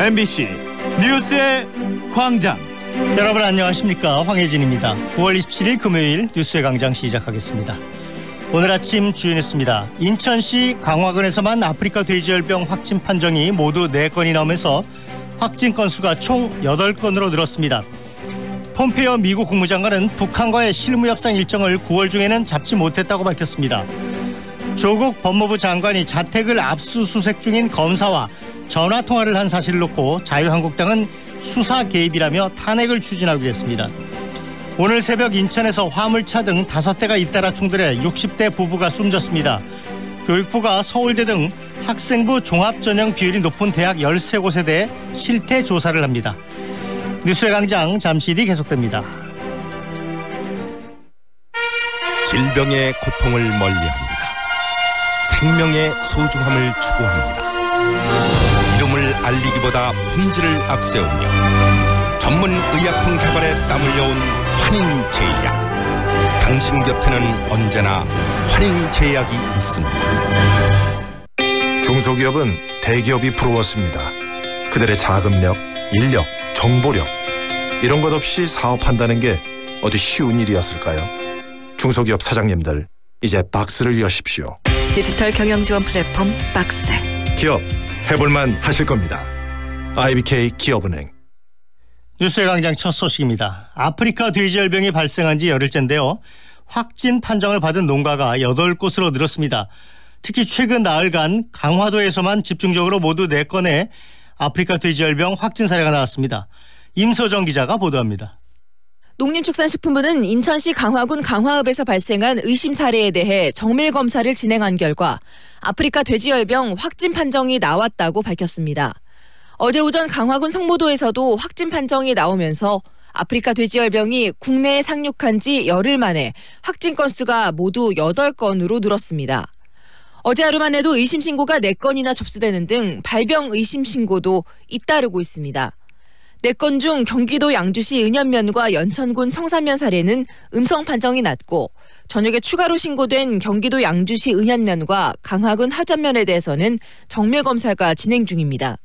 MBC 뉴스의 광장. 여러분 안녕하십니까, 황혜진입니다. 9월 27일 금요일 뉴스의 광장 시작하겠습니다. 오늘 아침 주요 뉴스입니다. 인천시 강화군에서만 아프리카 돼지열병 확진 판정이 모두 4건이 나오면서 확진 건수가 총 8건으로 늘었습니다. 폼페이오 미국 국무장관은 북한과의 실무협상 일정을 9월 중에는 잡지 못했다고 밝혔습니다. 조국 법무부 장관이 자택을 압수수색 중인 검사와 전화통화를 한 사실을 놓고 자유한국당은 수사 개입이라며 탄핵을 추진하기로 했습니다. 오늘 새벽 인천에서 화물차 등 5대가 잇따라 충돌해 60대 부부가 숨졌습니다. 교육부가 서울대 등 학생부 종합전형 비율이 높은 대학 13곳에 대해 실태 조사를 합니다. 뉴스의 광장 잠시 뒤 계속됩니다. 질병의 고통을 멀리합니다. 생명의 소중함을 추구합니다. 이름을 알리기보다 품질을 앞세우며 전문 의약품 개발에 땀 흘려온 환인제약. 당신 곁에는 언제나 환인제약이 있습니다. 중소기업은 대기업이 부러웠습니다. 그들의 자금력, 인력, 정보력, 이런 것 없이 사업한다는 게 어디 쉬운 일이었을까요? 중소기업 사장님들, 이제 박스를 여십시오. 디지털 경영 지원 플랫폼 박스. 기업 해볼만 하실 겁니다. IBK 기업은행. 뉴스의 광장 첫 소식입니다. 아프리카 돼지열병이 발생한 지 열흘째인데요. 확진 판정을 받은 농가가 8곳으로 늘었습니다. 특히 최근 나흘간 강화도에서만 집중적으로 모두 4건의 아프리카 돼지열병 확진 사례가 나왔습니다. 임소정 기자가 보도합니다. 농림축산식품부는 인천시 강화군 강화읍에서 발생한 의심 사례에 대해 정밀 검사를 진행한 결과 아프리카 돼지열병 확진 판정이 나왔다고 밝혔습니다. 어제 오전 강화군 성모도에서도 확진 판정이 나오면서 아프리카 돼지열병이 국내에 상륙한 지 열흘 만에 확진 건수가 모두 8건으로 늘었습니다. 어제 하루만 해도 의심 신고가 4건이나 접수되는 등 발병 의심 신고도 잇따르고 있습니다. 4건 중 경기도 양주시 은현면과 연천군 청산면 사례는 음성 판정이 났고, 저녁에 추가로 신고된 경기도 양주시 은현면과 강화군 하전면에 대해서는 정밀 검사가 진행 중입니다.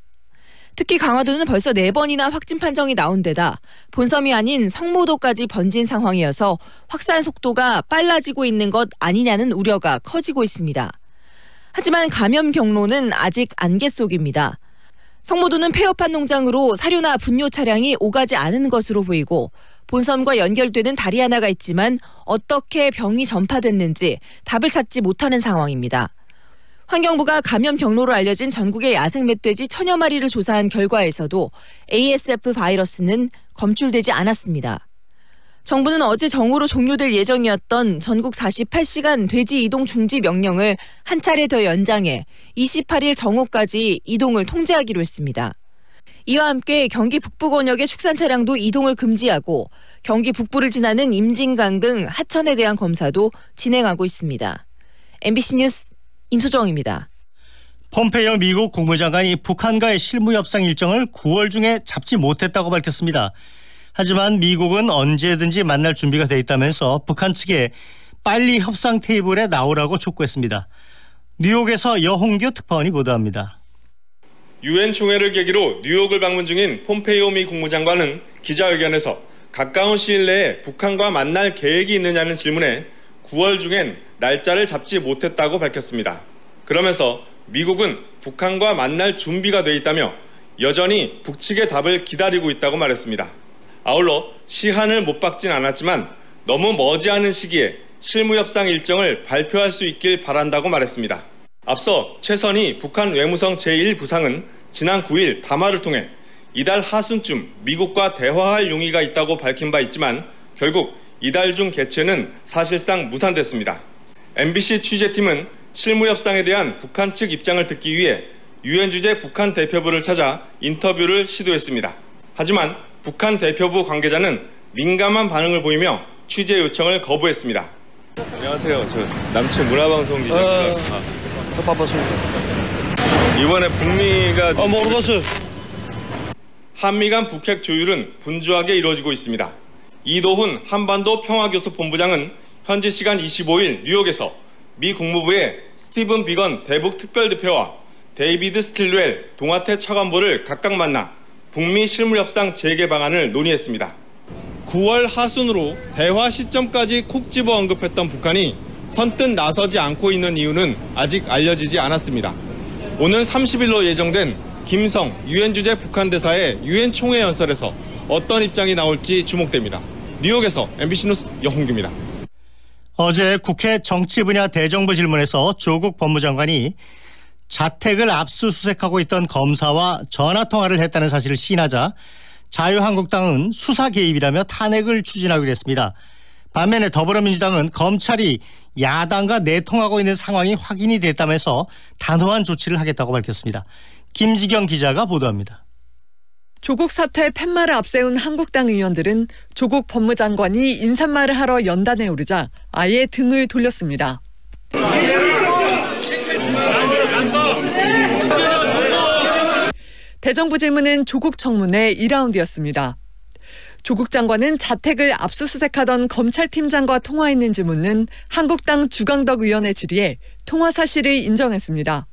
특히 강화도는 벌써 4번이나 확진 판정이 나온 데다 본섬이 아닌 성모도까지 번진 상황이어서 확산 속도가 빨라지고 있는 것 아니냐는 우려가 커지고 있습니다. 하지만 감염 경로는 아직 안개 속입니다. 성모도는 폐업한 농장으로 사료나 분뇨 차량이 오가지 않은 것으로 보이고, 본섬과 연결되는 다리 하나가 있지만 어떻게 병이 전파됐는지 답을 찾지 못하는 상황입니다. 환경부가 감염 경로로 알려진 전국의 야생 멧돼지 1000여 마리를 조사한 결과에서도 ASF 바이러스는 검출되지 않았습니다. 정부는 어제 정오로 종료될 예정이었던 전국 48시간 돼지 이동 중지 명령을 한 차례 더 연장해 28일 정오까지 이동을 통제하기로 했습니다. 이와 함께 경기 북부 권역의 축산 차량도 이동을 금지하고 경기 북부를 지나는 임진강 등 하천에 대한 검사도 진행하고 있습니다. MBC 뉴스 임수정입니다. 폼페이오 미국 국무장관이 북한과의 실무협상 일정을 9월 중에 잡지 못했다고 밝혔습니다. 하지만 미국은 언제든지 만날 준비가 돼 있다면서 북한 측에 빨리 협상 테이블에 나오라고 촉구했습니다. 뉴욕에서 여홍규 특파원이 보도합니다. 유엔 총회를 계기로 뉴욕을 방문 중인 폼페이오 미 국무장관은 기자회견에서 가까운 시일 내에 북한과 만날 계획이 있느냐는 질문에 9월 중엔 날짜를 잡지 못했다고 밝혔습니다. 그러면서 미국은 북한과 만날 준비가 돼 있다며 여전히 북측의 답을 기다리고 있다고 말했습니다. 아울러 시한을 못 박진 않았지만 너무 머지않은 시기에 실무협상 일정을 발표할 수 있길 바란다고 말했습니다. 앞서 최선희 북한 외무성 제1부상은 지난 9일 담화를 통해 이달 하순쯤 미국과 대화할 용의가 있다고 밝힌 바 있지만 결국 이달 중 개최는 사실상 무산됐습니다. MBC 취재팀은 실무협상에 대한 북한 측 입장을 듣기 위해 유엔 주재 북한 대표부를 찾아 인터뷰를 시도했습니다. 하지만 북한 대표부 관계자는 민감한 반응을 보이며 취재 요청을 거부했습니다. 안녕하세요. 저 남측 문화방송 기자입니다. 바빴습니다. 이번에 북미가 모르겠어요. 한미 간 북핵 조율은 분주하게 이루어지고 있습니다. 이도훈 한반도 평화교섭본부장은 현지 시간 25일 뉴욕에서 미 국무부의 스티븐 비건 대북 특별대표와 데이비드 스틸웰 동아태 차관보를 각각 만나 북미 실무협상 재개 방안을 논의했습니다. 9월 하순으로 대화 시점까지 콕 집어 언급했던 북한이 선뜻 나서지 않고 있는 이유는 아직 알려지지 않았습니다. 오는 30일로 예정된 김성 유엔 주재 북한 대사의 유엔 총회 연설에서 어떤 입장이 나올지 주목됩니다. 뉴욕에서 MBC 뉴스 여홍규입니다. 어제 국회 정치 분야 대정부 질문에서 조국 법무장관이 자택을 압수수색하고 있던 검사와 전화통화를 했다는 사실을 시인하자 자유한국당은 수사 개입이라며 탄핵을 추진하기로 했습니다. 반면에 더불어민주당은 검찰이 야당과 내통하고 있는 상황이 확인이 됐다면서 단호한 조치를 하겠다고 밝혔습니다. 김지경 기자가 보도합니다. 조국 사퇴 팻말을 앞세운 한국당 의원들은 조국 법무장관이 인사말을 하러 연단에 오르자 아예 등을 돌렸습니다. 대정부 질문은 조국 청문회 2라운드였습니다. 조국 장관은 자택을 압수수색하던 검찰팀장과 통화했는지 묻는 한국당 주강덕 의원의 질의에 통화 사실을 인정했습니다.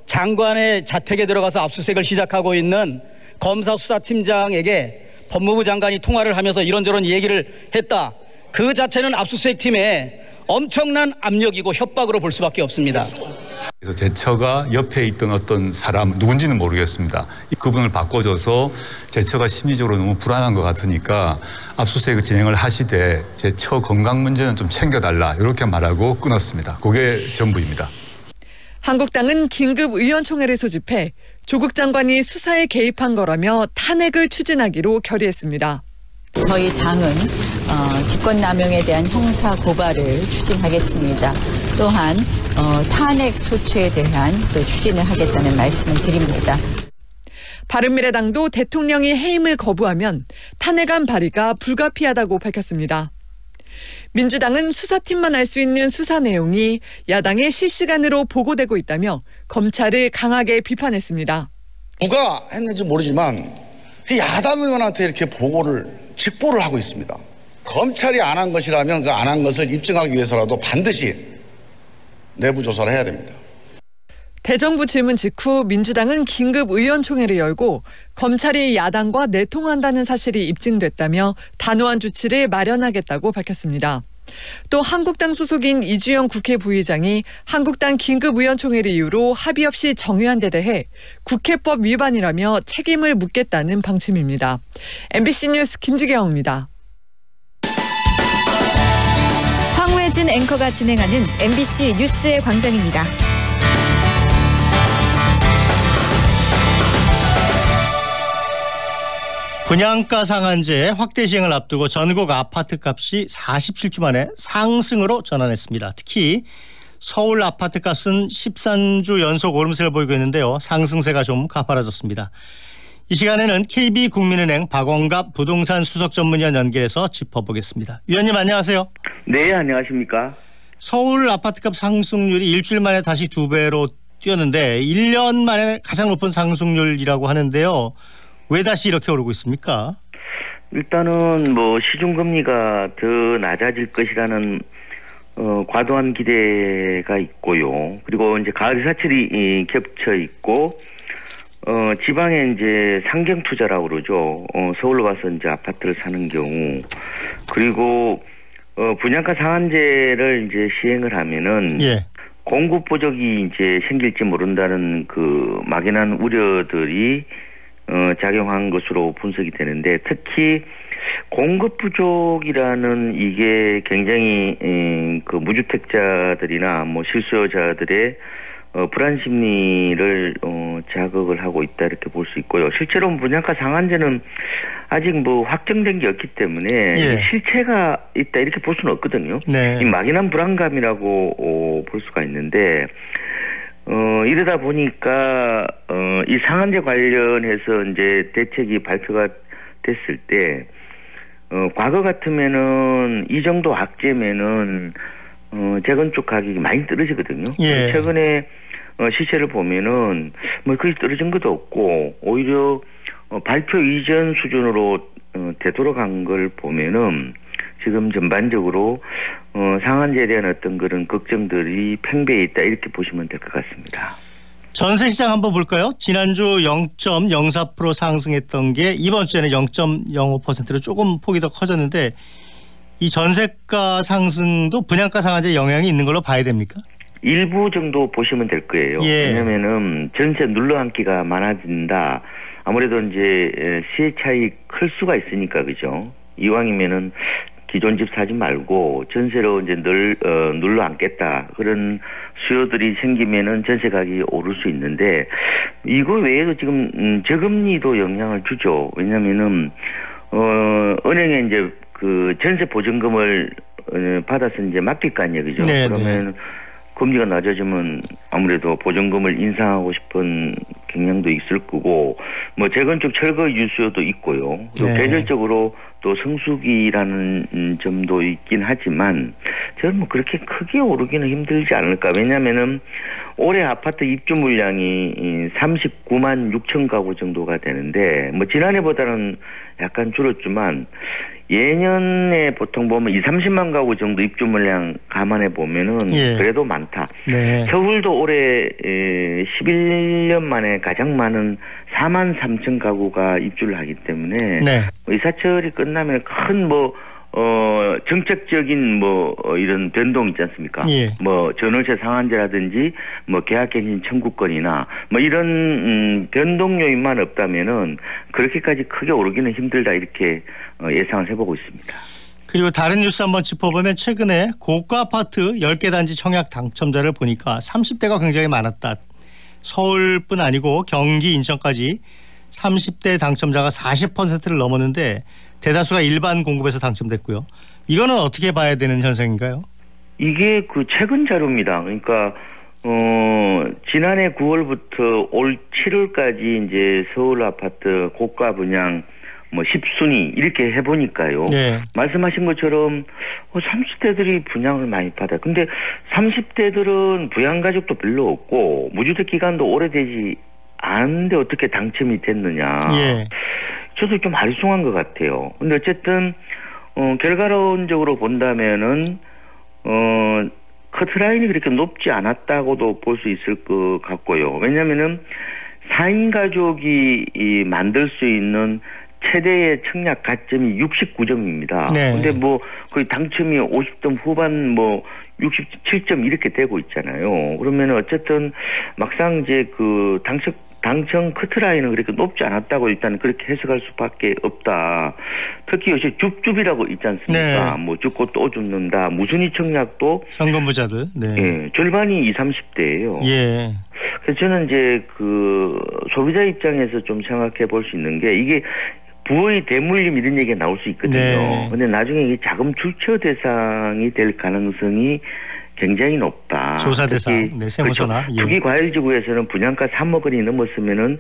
장관의 자택에 들어가서 압수수색을 시작하고 있는 검사수사팀장에게 법무부 장관이 통화를 하면서 이런저런 얘기를 했다. 그 자체는 압수수색팀에 엄청난 압력이고 협박으로 볼 수밖에 없습니다. 그래서 제 처가 옆에 있던 어떤 사람 누군지는 모르겠습니다. 그분을 바꿔줘서 제 처가 심리적으로 너무 불안한 것 같으니까 압수수색을 진행을 하시되 제 처 건강 문제는 좀 챙겨달라 이렇게 말하고 끊었습니다. 그게 전부입니다. 한국당은 긴급 의원총회를 소집해 조국 장관이 수사에 개입한 거라며 탄핵을 추진하기로 결의했습니다. 저희 당은 직권남용에 대한 형사 고발을 추진하겠습니다. 또한 탄핵 소추에 대한 또 추진을 하겠다는 말씀을 드립니다. 바른미래당도 대통령이 해임을 거부하면 탄핵안 발의가 불가피하다고 밝혔습니다. 민주당은 수사팀만 알 수 있는 수사 내용이 야당에 실시간으로 보고되고 있다며 검찰을 강하게 비판했습니다. 누가 했는지 모르지만 야당 의원한테 이렇게 직보를 하고 있습니다. 검찰이 안 한 것이라면 그 안 한 것을 입증하기 위해서라도 반드시 내부 조사를 해야 됩니다. 대정부 질문 직후 민주당은 긴급 의원총회를 열고 검찰이 야당과 내통한다는 사실이 입증됐다며 단호한 조치를 마련하겠다고 밝혔습니다. 또 한국당 소속인 이주영 국회 부의장이 한국당 긴급의원총회를 이유로 합의 없이 정의한 데 대해 국회법 위반이라며 책임을 묻겠다는 방침입니다. MBC 뉴스 김지경입니다. 황회진 앵커가 진행하는 MBC 뉴스의 광장입니다. 분양가 상한제 확대 시행을 앞두고 전국 아파트값이 47주 만에 상승으로 전환했습니다. 특히 서울 아파트값은 13주 연속 오름세를 보이고 있는데요. 상승세가 좀 가파라졌습니다. 이 시간에는 KB국민은행 박원갑 부동산 수석 전문위원 연결해서 짚어보겠습니다. 위원님 안녕하세요. 네, 안녕하십니까. 서울 아파트값 상승률이 일주일 만에 다시 2배로 뛰었는데 1년 만에 가장 높은 상승률이라고 하는데요. 왜 다시 이렇게 오르고 있습니까? 일단은 시중금리가 더 낮아질 것이라는 과도한 기대가 있고요. 그리고 이제 가을 사철이 겹쳐 있고 지방에 이제 상경 투자라고 그러죠. 서울로 가서 이제 아파트를 사는 경우, 그리고 분양가 상한제를 이제 시행을 하면은 공급 부족이 이제 생길지 모른다는 그 막연한 우려들이 작용한 것으로 분석이 되는데, 특히 공급 부족이라는 이게 굉장히 그 무주택자들이나 실수요자들의 불안 심리를 자극을 하고 있다 이렇게 볼 수 있고요. 실제로 분양가 상한제는 아직 확정된 게 없기 때문에 실체가 있다 이렇게 볼 수는 없거든요. 이 막연한 불안감이라고 볼 수가 있는데, 이러다 보니까 이 상한제 관련해서 이제 대책이 발표가 됐을 때 과거 같으면은 이 정도 악재면은 재건축 가격이 많이 떨어지거든요. 최근에 시세를 보면은 거의 떨어진 것도 없고 오히려 발표 이전 수준으로 되돌아간 걸 보면은 지금 전반적으로 상한제에 대한 어떤 그런 걱정들이 팽배해 있다 이렇게 보시면 될 것 같습니다. 전세 시장 한번 볼까요? 지난주 0.04% 상승했던 게 이번 주에는 0.05%로 조금 폭이 더 커졌는데 이 전세가 상승도 분양가 상한제 영향이 있는 걸로 봐야 됩니까? 일부 정도 보시면 될 거예요. 예. 왜냐면은 전세 눌러앉기가 많아진다. 아무래도 이제 시세 차이 클 수가 있으니까 그죠. 이왕이면은 기존 집 사지 말고 전세로 이제 눌러 앉겠다. 그런 수요들이 생기면은 전세 가격이 오를 수 있는데 이거 외에도 지금 저금리도 영향을 주죠. 왜냐면은 은행에 이제 그 전세 보증금을 받아서 이제 맡길 거 아니에요. 그죠? 네, 그러면 금리가 낮아지면 아무래도 보증금을 인상하고 싶은 경향도 있을 거고 뭐 재건축 철거 유수요도 있고요. 또 네. 계절적으로 또 성수기라는 점도 있긴 하지만 저는 뭐 그렇게 크게 오르기는 힘들지 않을까. 왜냐면은 올해 아파트 입주 물량이 39만 6천 가구 정도가 되는데 뭐 지난해보다는 약간 줄었지만 예년에 보통 보면 30만 가구 정도 입주 물량 감안해 보면은 예. 그래도 많다. 네. 서울도 올해 11년 만에 가장 많은 4만 3천 가구가 입주를 하기 때문에 네. 이사철이 끝나면 큰 정책적인 이런 변동 있지 않습니까? 예. 전월세 상한제라든지 계약갱신 청구권이나 이런 변동 요인만 없다면은 그렇게까지 크게 오르기는 힘들다 이렇게 예상을 해보고 있습니다. 그리고 다른 뉴스 한번 짚어보면 최근에 고가 아파트 10개 단지 청약 당첨자를 보니까 30대가 굉장히 많았다. 서울뿐 아니고 경기, 인천까지 30대 당첨자가 40%를 넘었는데 대다수가 일반 공급에서 당첨됐고요. 이거는 어떻게 봐야 되는 현상인가요? 이게 그 최근 자료입니다. 그러니까 지난해 9월부터 올 7월까지 이제 서울 아파트 고가 분양 10순위 이렇게 해보니까요. 네. 말씀하신 것처럼 30대들이 분양을 많이 받아요. 근데 30대들은 부양 가족도 별로 없고 무주택 기간도 오래되지 않은데 어떻게 당첨이 됐느냐. 예. 저도 좀 아리송한 것 같아요. 근데 어쨌든 결과론적으로 본다면은 커트라인이 그렇게 높지 않았다고도 볼 수 있을 것 같고요. 왜냐면은 4인 가족이 만들 수 있는 최대의 청약 가점이 69점입니다. 네. 근데 거의 당첨이 50점 후반 67점 이렇게 되고 있잖아요. 그러면 어쨌든 막상 이제 그 당첨 커트라인은 그렇게 높지 않았다고 일단 그렇게 해석할 수밖에 없다. 특히 요새 줍줍이라고 있지 않습니까? 네. 죽고 또 죽는다. 무순위 청약도 현금부자들. 네. 예, 절반이 20, 30대예요. 예. 그래서 저는 이제 그 소비자 입장에서 좀 생각해 볼 수 있는 게 이게 부의 대물림 이런 얘기가 나올 수 있거든요. 네. 근데 나중에 이게 자금 출처 대상이 될 가능성이 굉장히 높다. 조사 대상, 네, 세무서나. 그렇죠. 투기 과열지구에서는 분양가 3억 원이 넘었으면은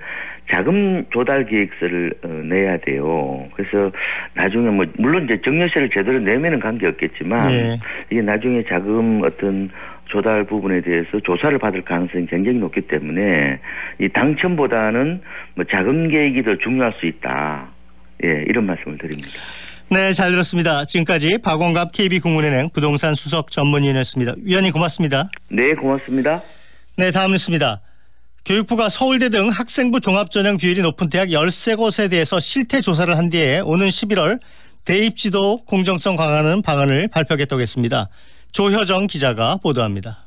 자금 조달 계획서를 내야 돼요. 그래서 나중에 물론 이제 증여세를 제대로 내면은 관계없겠지만 예. 이게 나중에 자금 어떤 조달 부분에 대해서 조사를 받을 가능성이 굉장히 높기 때문에 이 당첨보다는 자금 계획이 더 중요할 수 있다. 예, 이런 말씀을 드립니다. 네, 잘 들었습니다. 지금까지 박원갑 KB국민은행 부동산 수석 전문위원이었습니다. 위원님 고맙습니다. 네, 고맙습니다. 네, 다음 뉴스입니다. 교육부가 서울대 등 학생부 종합전형 비율이 높은 대학 13곳에 대해서 실태 조사를 한 뒤에 오는 11월 대입지도 공정성 강화하는 방안을 발표하겠다고 했습니다. 조효정 기자가 보도합니다.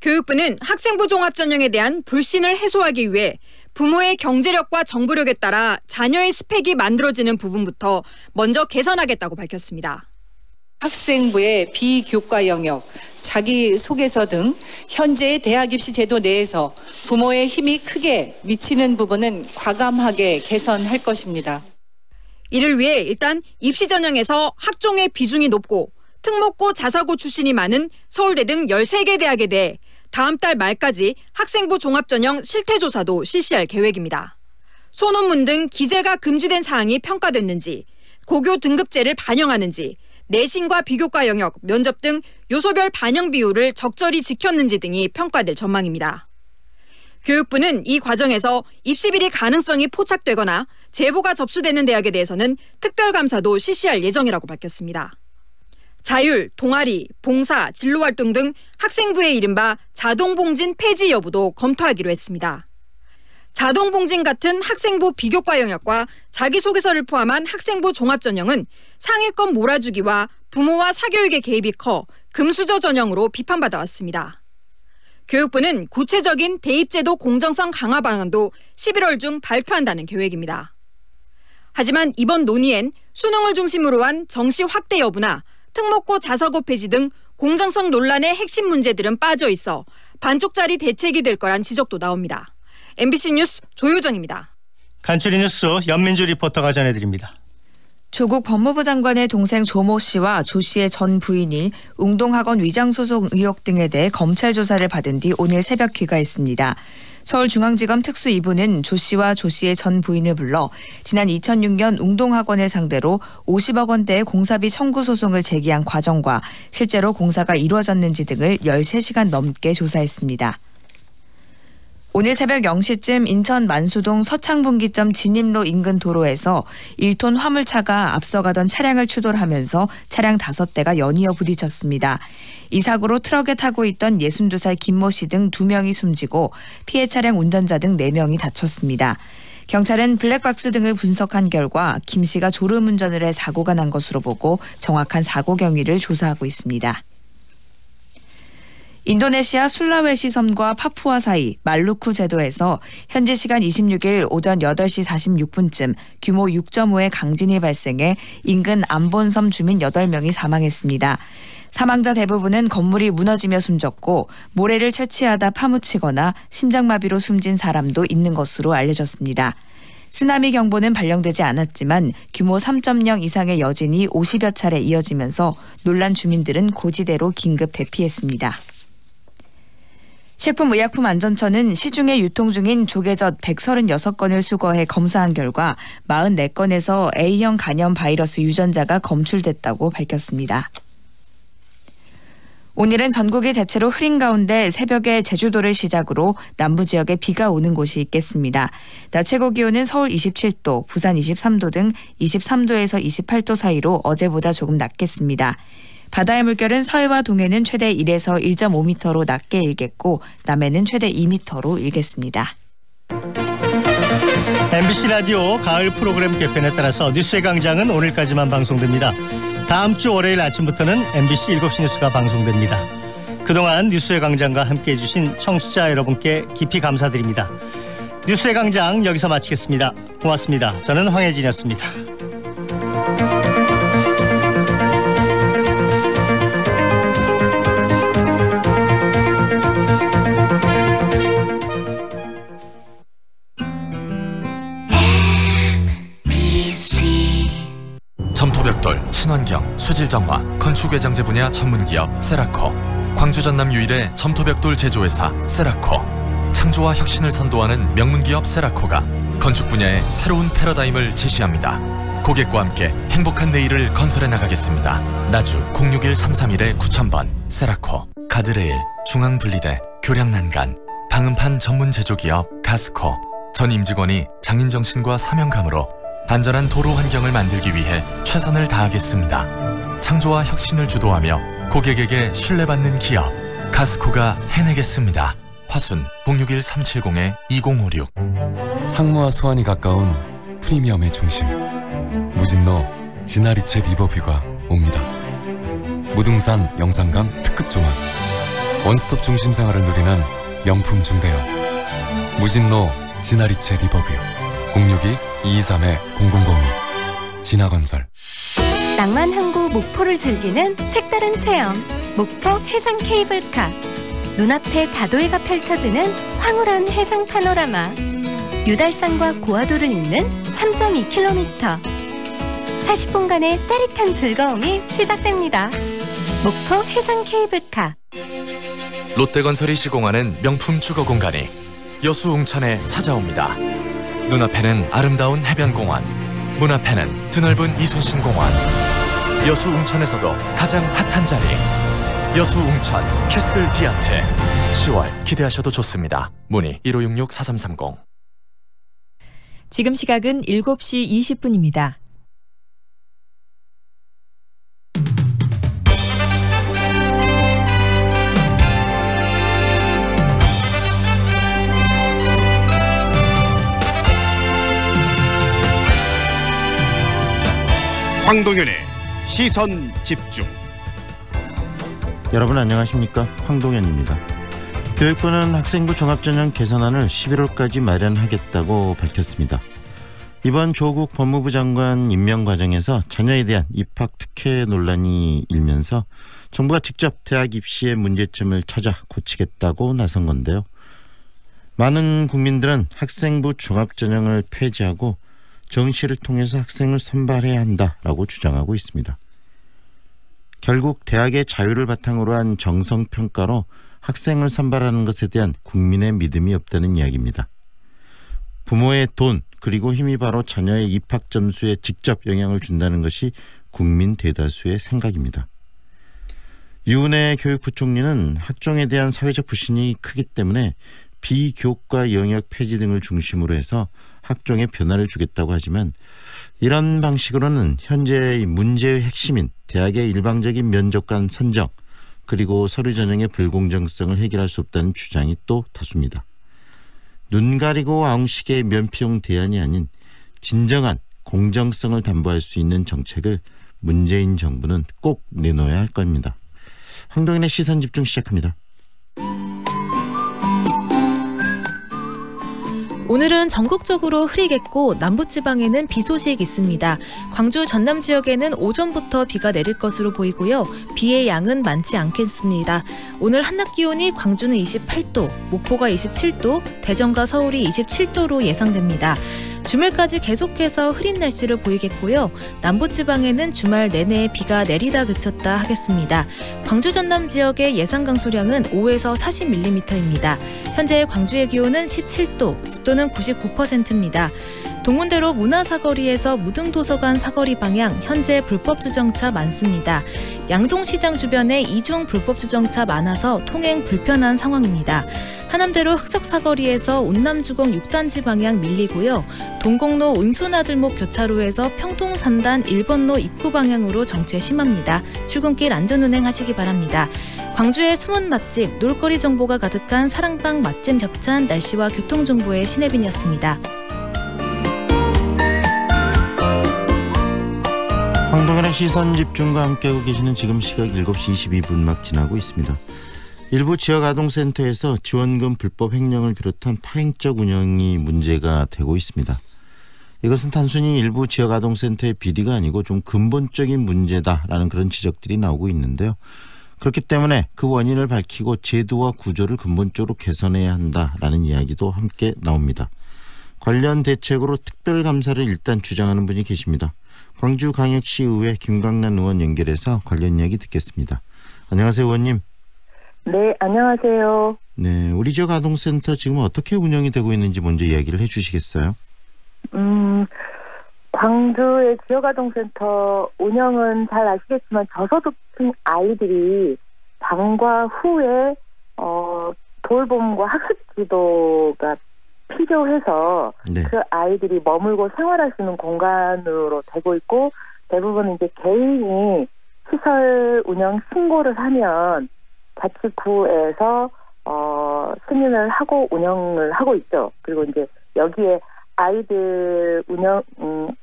교육부는 학생부 종합전형에 대한 불신을 해소하기 위해 부모의 경제력과 정보력에 따라 자녀의 스펙이 만들어지는 부분부터 먼저 개선하겠다고 밝혔습니다. 학생부의 비교과 영역, 자기소개서 등 현재의 대학 입시 제도 내에서 부모의 힘이 크게 미치는 부분은 과감하게 개선할 것입니다. 이를 위해 일단 입시 전형에서 학종의 비중이 높고 특목고 자사고 출신이 많은 서울대 등 13개 대학에 대해 다음 달 말까지 학생부 종합전형 실태조사도 실시할 계획입니다. 소논문 등 기재가 금지된 사항이 평가됐는지, 고교 등급제를 반영하는지, 내신과 비교과 영역, 면접 등 요소별 반영 비율을 적절히 지켰는지 등이 평가될 전망입니다. 교육부는 이 과정에서 입시 비리 가능성이 포착되거나 제보가 접수되는 대학에 대해서는 특별감사도 실시할 예정이라고 밝혔습니다. 자율, 동아리, 봉사, 진로활동 등 학생부의 이른바 자동봉진 폐지 여부도 검토하기로 했습니다. 자동봉진 같은 학생부 비교과 영역과 자기소개서를 포함한 학생부 종합전형은 상위권 몰아주기와 부모와 사교육의 개입이 커 금수저 전형으로 비판받아왔습니다. 교육부는 구체적인 대입제도 공정성 강화 방안도 11월 중 발표한다는 계획입니다. 하지만 이번 논의엔 수능을 중심으로 한 정시 확대 여부나 특목고 자사고 폐지 등 공정성 논란의 핵심 문제들은 빠져 있어 반쪽짜리 대책이 될 거란 지적도 나옵니다. MBC 뉴스 조유정입니다. 간추린 뉴스 연민주 리포터가 전해드립니다. 조국 법무부 장관의 동생 조모 씨와 조 씨의 전 부인이 웅동학원 위장소송 의혹 등에 대해 검찰 조사를 받은 뒤 오늘 새벽 귀가했습니다. 서울중앙지검 특수 2부는 조 씨와 조 씨의 전 부인을 불러 지난 2006년 웅동학원을 상대로 50억 원대의 공사비 청구 소송을 제기한 과정과 실제로 공사가 이루어졌는지 등을 13시간 넘게 조사했습니다. 오늘 새벽 0시쯤 인천 만수동 서창분기점 진입로 인근 도로에서 1톤 화물차가 앞서가던 차량을 추돌하면서 차량 5대가 연이어 부딪혔습니다. 이 사고로 트럭에 타고 있던 62살 김모 씨 등 2명이 숨지고 피해 차량 운전자 등 4명이 다쳤습니다. 경찰은 블랙박스 등을 분석한 결과 김 씨가 졸음운전을 해 사고가 난 것으로 보고 정확한 사고 경위를 조사하고 있습니다. 인도네시아 술라웨시 섬과 파푸아 사이 말루쿠 제도에서 현지 시간 26일 오전 8시 46분쯤 규모 6.5의 강진이 발생해 인근 암본섬 주민 8명이 사망했습니다. 사망자 대부분은 건물이 무너지며 숨졌고 모래를 채취하다 파묻히거나 심장마비로 숨진 사람도 있는 것으로 알려졌습니다. 쓰나미 경보는 발령되지 않았지만 규모 3.0 이상의 여진이 50여 차례 이어지면서 놀란 주민들은 고지대로 긴급 대피했습니다. 식품의약품안전처는 시중에 유통 중인 조개젓 136건을 수거해 검사한 결과 44건에서 A형 간염 바이러스 유전자가 검출됐다고 밝혔습니다. 오늘은 전국이 대체로 흐린 가운데 새벽에 제주도를 시작으로 남부 지역에 비가 오는 곳이 있겠습니다. 낮 최고 기온은 서울 27도, 부산 23도 등 23도에서 28도 사이로 어제보다 조금 낮겠습니다. 바다의 물결은 서해와 동해는 최대 1에서 1.5m로 낮게 일겠고 남해는 최대 2m로 일겠습니다. MBC 라디오 가을 프로그램 개편에 따라서 뉴스의 강장은 오늘까지만 방송됩니다. 다음 주 월요일 아침부터는 MBC 7시 뉴스가 방송됩니다. 그동안 뉴스의 강장과 함께해 주신 청취자 여러분께 깊이 감사드립니다. 뉴스의 강장 여기서 마치겠습니다. 고맙습니다. 저는 황혜진이었습니다. 점토벽돌, 친환경, 수질정화, 건축외장재 분야 전문기업 세라코, 광주 전남 유일의 점토벽돌 제조회사 세라코, 창조와 혁신을 선도하는 명문기업 세라코가 건축 분야의 새로운 패러다임을 제시합니다. 고객과 함께 행복한 내일을 건설해 나가겠습니다. 나주 061-331-9000번 세라코. 가드레일, 중앙분리대, 교량난간, 방음판 전문 제조기업 가스코. 전 임직원이 장인정신과 사명감으로 안전한 도로 환경을 만들기 위해 최선을 다하겠습니다. 창조와 혁신을 주도하며 고객에게 신뢰받는 기업 가스코가 해내겠습니다. 화순 061-370-2056. 상무와 수완이 가까운 프리미엄의 중심 무진로 지나리체 리버뷰가 옵니다. 무등산 영산강 특급 조망 원스톱 중심 생활을 누리는 명품 중대형 무진로 지나리체 리버뷰 062-223-0002 진화건설. 낭만 항구 목포를 즐기는 색다른 체험 목포 해상 케이블카. 눈앞에 다도해가 펼쳐지는 황홀한 해상 파노라마. 유달산과 고화도를 잇는 3.2km. 40분간의 짜릿한 즐거움이 시작됩니다. 목포 해상 케이블카. 롯데건설이 시공하는 명품 주거 공간이 여수 웅천에 찾아옵니다. 눈앞에는 아름다운 해변공원, 문 앞에는 드넓은 이순신 공원. 여수 웅천에서도 가장 핫한 자리, 여수 웅천 캐슬 디아트. 10월 기대하셔도 좋습니다. 문의 1566-4330. 지금 시각은 7시 20분입니다. 황동윤의 시선집중. 여러분 안녕하십니까? 황동현입니다. 교육부는 학생부 종합전형 개선안을 11월까지 마련하겠다고 밝혔습니다. 이번 조국 법무부 장관 임명 과정에서 자녀에 대한 입학 특혜 논란이 일면서 정부가 직접 대학 입시의 문제점을 찾아 고치겠다고 나선 건데요. 많은 국민들은 학생부 종합전형을 폐지하고 정시를 통해서 학생을 선발해야 한다라고 주장하고 있습니다. 결국 대학의 자유를 바탕으로 한 정성평가로 학생을 선발하는 것에 대한 국민의 믿음이 없다는 이야기입니다. 부모의 돈 그리고 힘이 바로 자녀의 입학 점수에 직접 영향을 준다는 것이 국민 대다수의 생각입니다. 유은혜 교육부총리는 학종에 대한 사회적 불신이 크기 때문에 비교과 영역 폐지 등을 중심으로 해서 학종에 변화를 주겠다고 하지만 이런 방식으로는 현재의 문제의 핵심인 대학의 일방적인 면접관 선정 그리고 서류 전형의 불공정성을 해결할 수 없다는 주장이 또 다수입니다. 눈 가리고 아웅식의 면피용 대안이 아닌 진정한 공정성을 담보할 수 있는 정책을 문재인 정부는 꼭 내놓아야 할 겁니다. 황동인의 시선집중 시작합니다. 오늘은 전국적으로 흐리겠고 남부지방에는 비 소식 있습니다. 광주 전남 지역에는 오전부터 비가 내릴 것으로 보이고요. 비의 양은 많지 않겠습니다. 오늘 한낮 기온이 광주는 28도, 목포가 27도, 대전과 서울이 27도로 예상됩니다. 주말까지 계속해서 흐린 날씨를 보이겠고요. 남부지방에는 주말 내내 비가 내리다 그쳤다 하겠습니다. 광주 전남 지역의 예상 강수량은 5에서 40mm입니다. 현재 광주의 기온은 17도, 습도는 99%입니다. 동문대로 문화사거리에서 무등도서관 사거리 방향 현재 불법 주정차 많습니다. 양동시장 주변에 이중 불법 주정차 많아서 통행 불편한 상황입니다. 하남대로 흑석사거리에서 운남주공 6단지 방향 밀리고요. 동곡로 운수나들목 교차로에서 평통산단 1번로 입구 방향으로 정체 심합니다. 출근길 안전운행하시기 바랍니다. 광주의 숨은 맛집, 놀거리 정보가 가득한 사랑방 맛집 협찬 날씨와 교통정보의 신혜빈이었습니다. 황동현의 시선집중과 함께하고 계시는 지금 시각 7시 22분 막 지나고 있습니다. 일부 지역아동센터에서 지원금 불법 횡령을 비롯한 파행적 운영이 문제가 되고 있습니다. 이것은 단순히 일부 지역아동센터의 비리가 아니고 좀 근본적인 문제다라는 그런 지적들이 나오고 있는데요. 그렇기 때문에 그 원인을 밝히고 제도와 구조를 근본적으로 개선해야 한다라는 이야기도 함께 나옵니다. 관련 대책으로 특별감사를 일단 주장하는 분이 계십니다. 광주광역시의회 김광란 의원 연결해서 관련 이야기 듣겠습니다. 안녕하세요, 의원님. 네, 안녕하세요. 네, 우리 지역 아동센터 지금 어떻게 운영이 되고 있는지 먼저 이야기를 해주시겠어요? 광주의 지역 아동센터 운영은 잘 아시겠지만 저소득층 아이들이 방과 후에 돌봄과 학습 지도가 필요해서 네. 그 아이들이 머물고 생활할 수 있는 공간으로 되고 있고 대부분 이제 개인이 시설 운영 신고를 하면 자치구에서 승인을 하고 운영을 하고 있죠. 그리고 이제 여기에 아이들 운영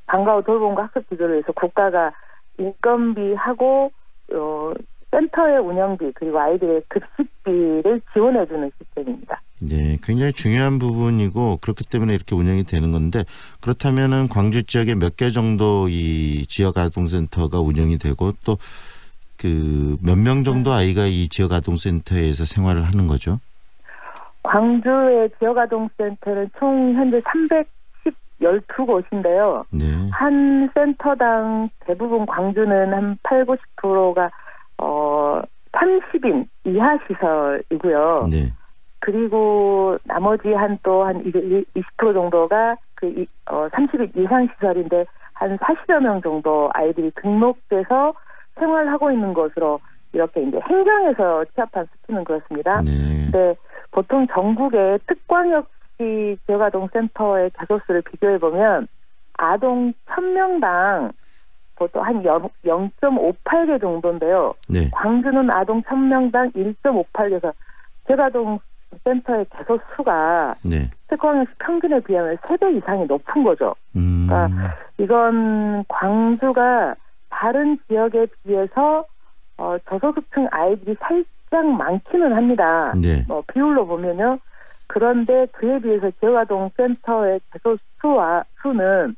방과 후 돌봄과 학습 지도를 위해서 국가가 인건비하고 센터의 운영비 그리고 아이들의 급식비를 지원해주는 시스템입니다. 네, 굉장히 중요한 부분이고 그렇기 때문에 이렇게 운영이 되는 건데 그렇다면은 광주 지역에 몇 개 정도 이 지역 아동센터가 운영이 되고 또 그 몇 명 정도 아이가 이 지역 아동센터에서 생활을 하는 거죠? 광주의 지역 아동센터는 총 현재 312곳인데요. 네. 한 센터당 대부분 광주는 한 80-90%가 30인 이하 시설이고요. 네. 그리고 나머지 한 20% 정도가 30인 이상 시설인데 한 40여 명 정도 아이들이 등록돼서 생활하고 있는 것으로 이렇게 이제 행정에서 취합한 수치는 그렇습니다. 네. 근데 보통 전국의 특광역시 지역아동센터의 개소수를 비교해 보면 아동 1000명당 보통 한 0.58개 정도인데요. 네. 광주는 아동 1000명당 1.58개에서 지역아동센터의 개소수가 네. 특광역시 평균에 비하면 3배 이상이 높은 거죠. 그러니까 이건 광주가 다른 지역에 비해서 저소득층 아이들이 살짝 많기는 합니다. 네. 비율로 보면요. 그런데 그에 비해서 지역아동센터의 개소 수는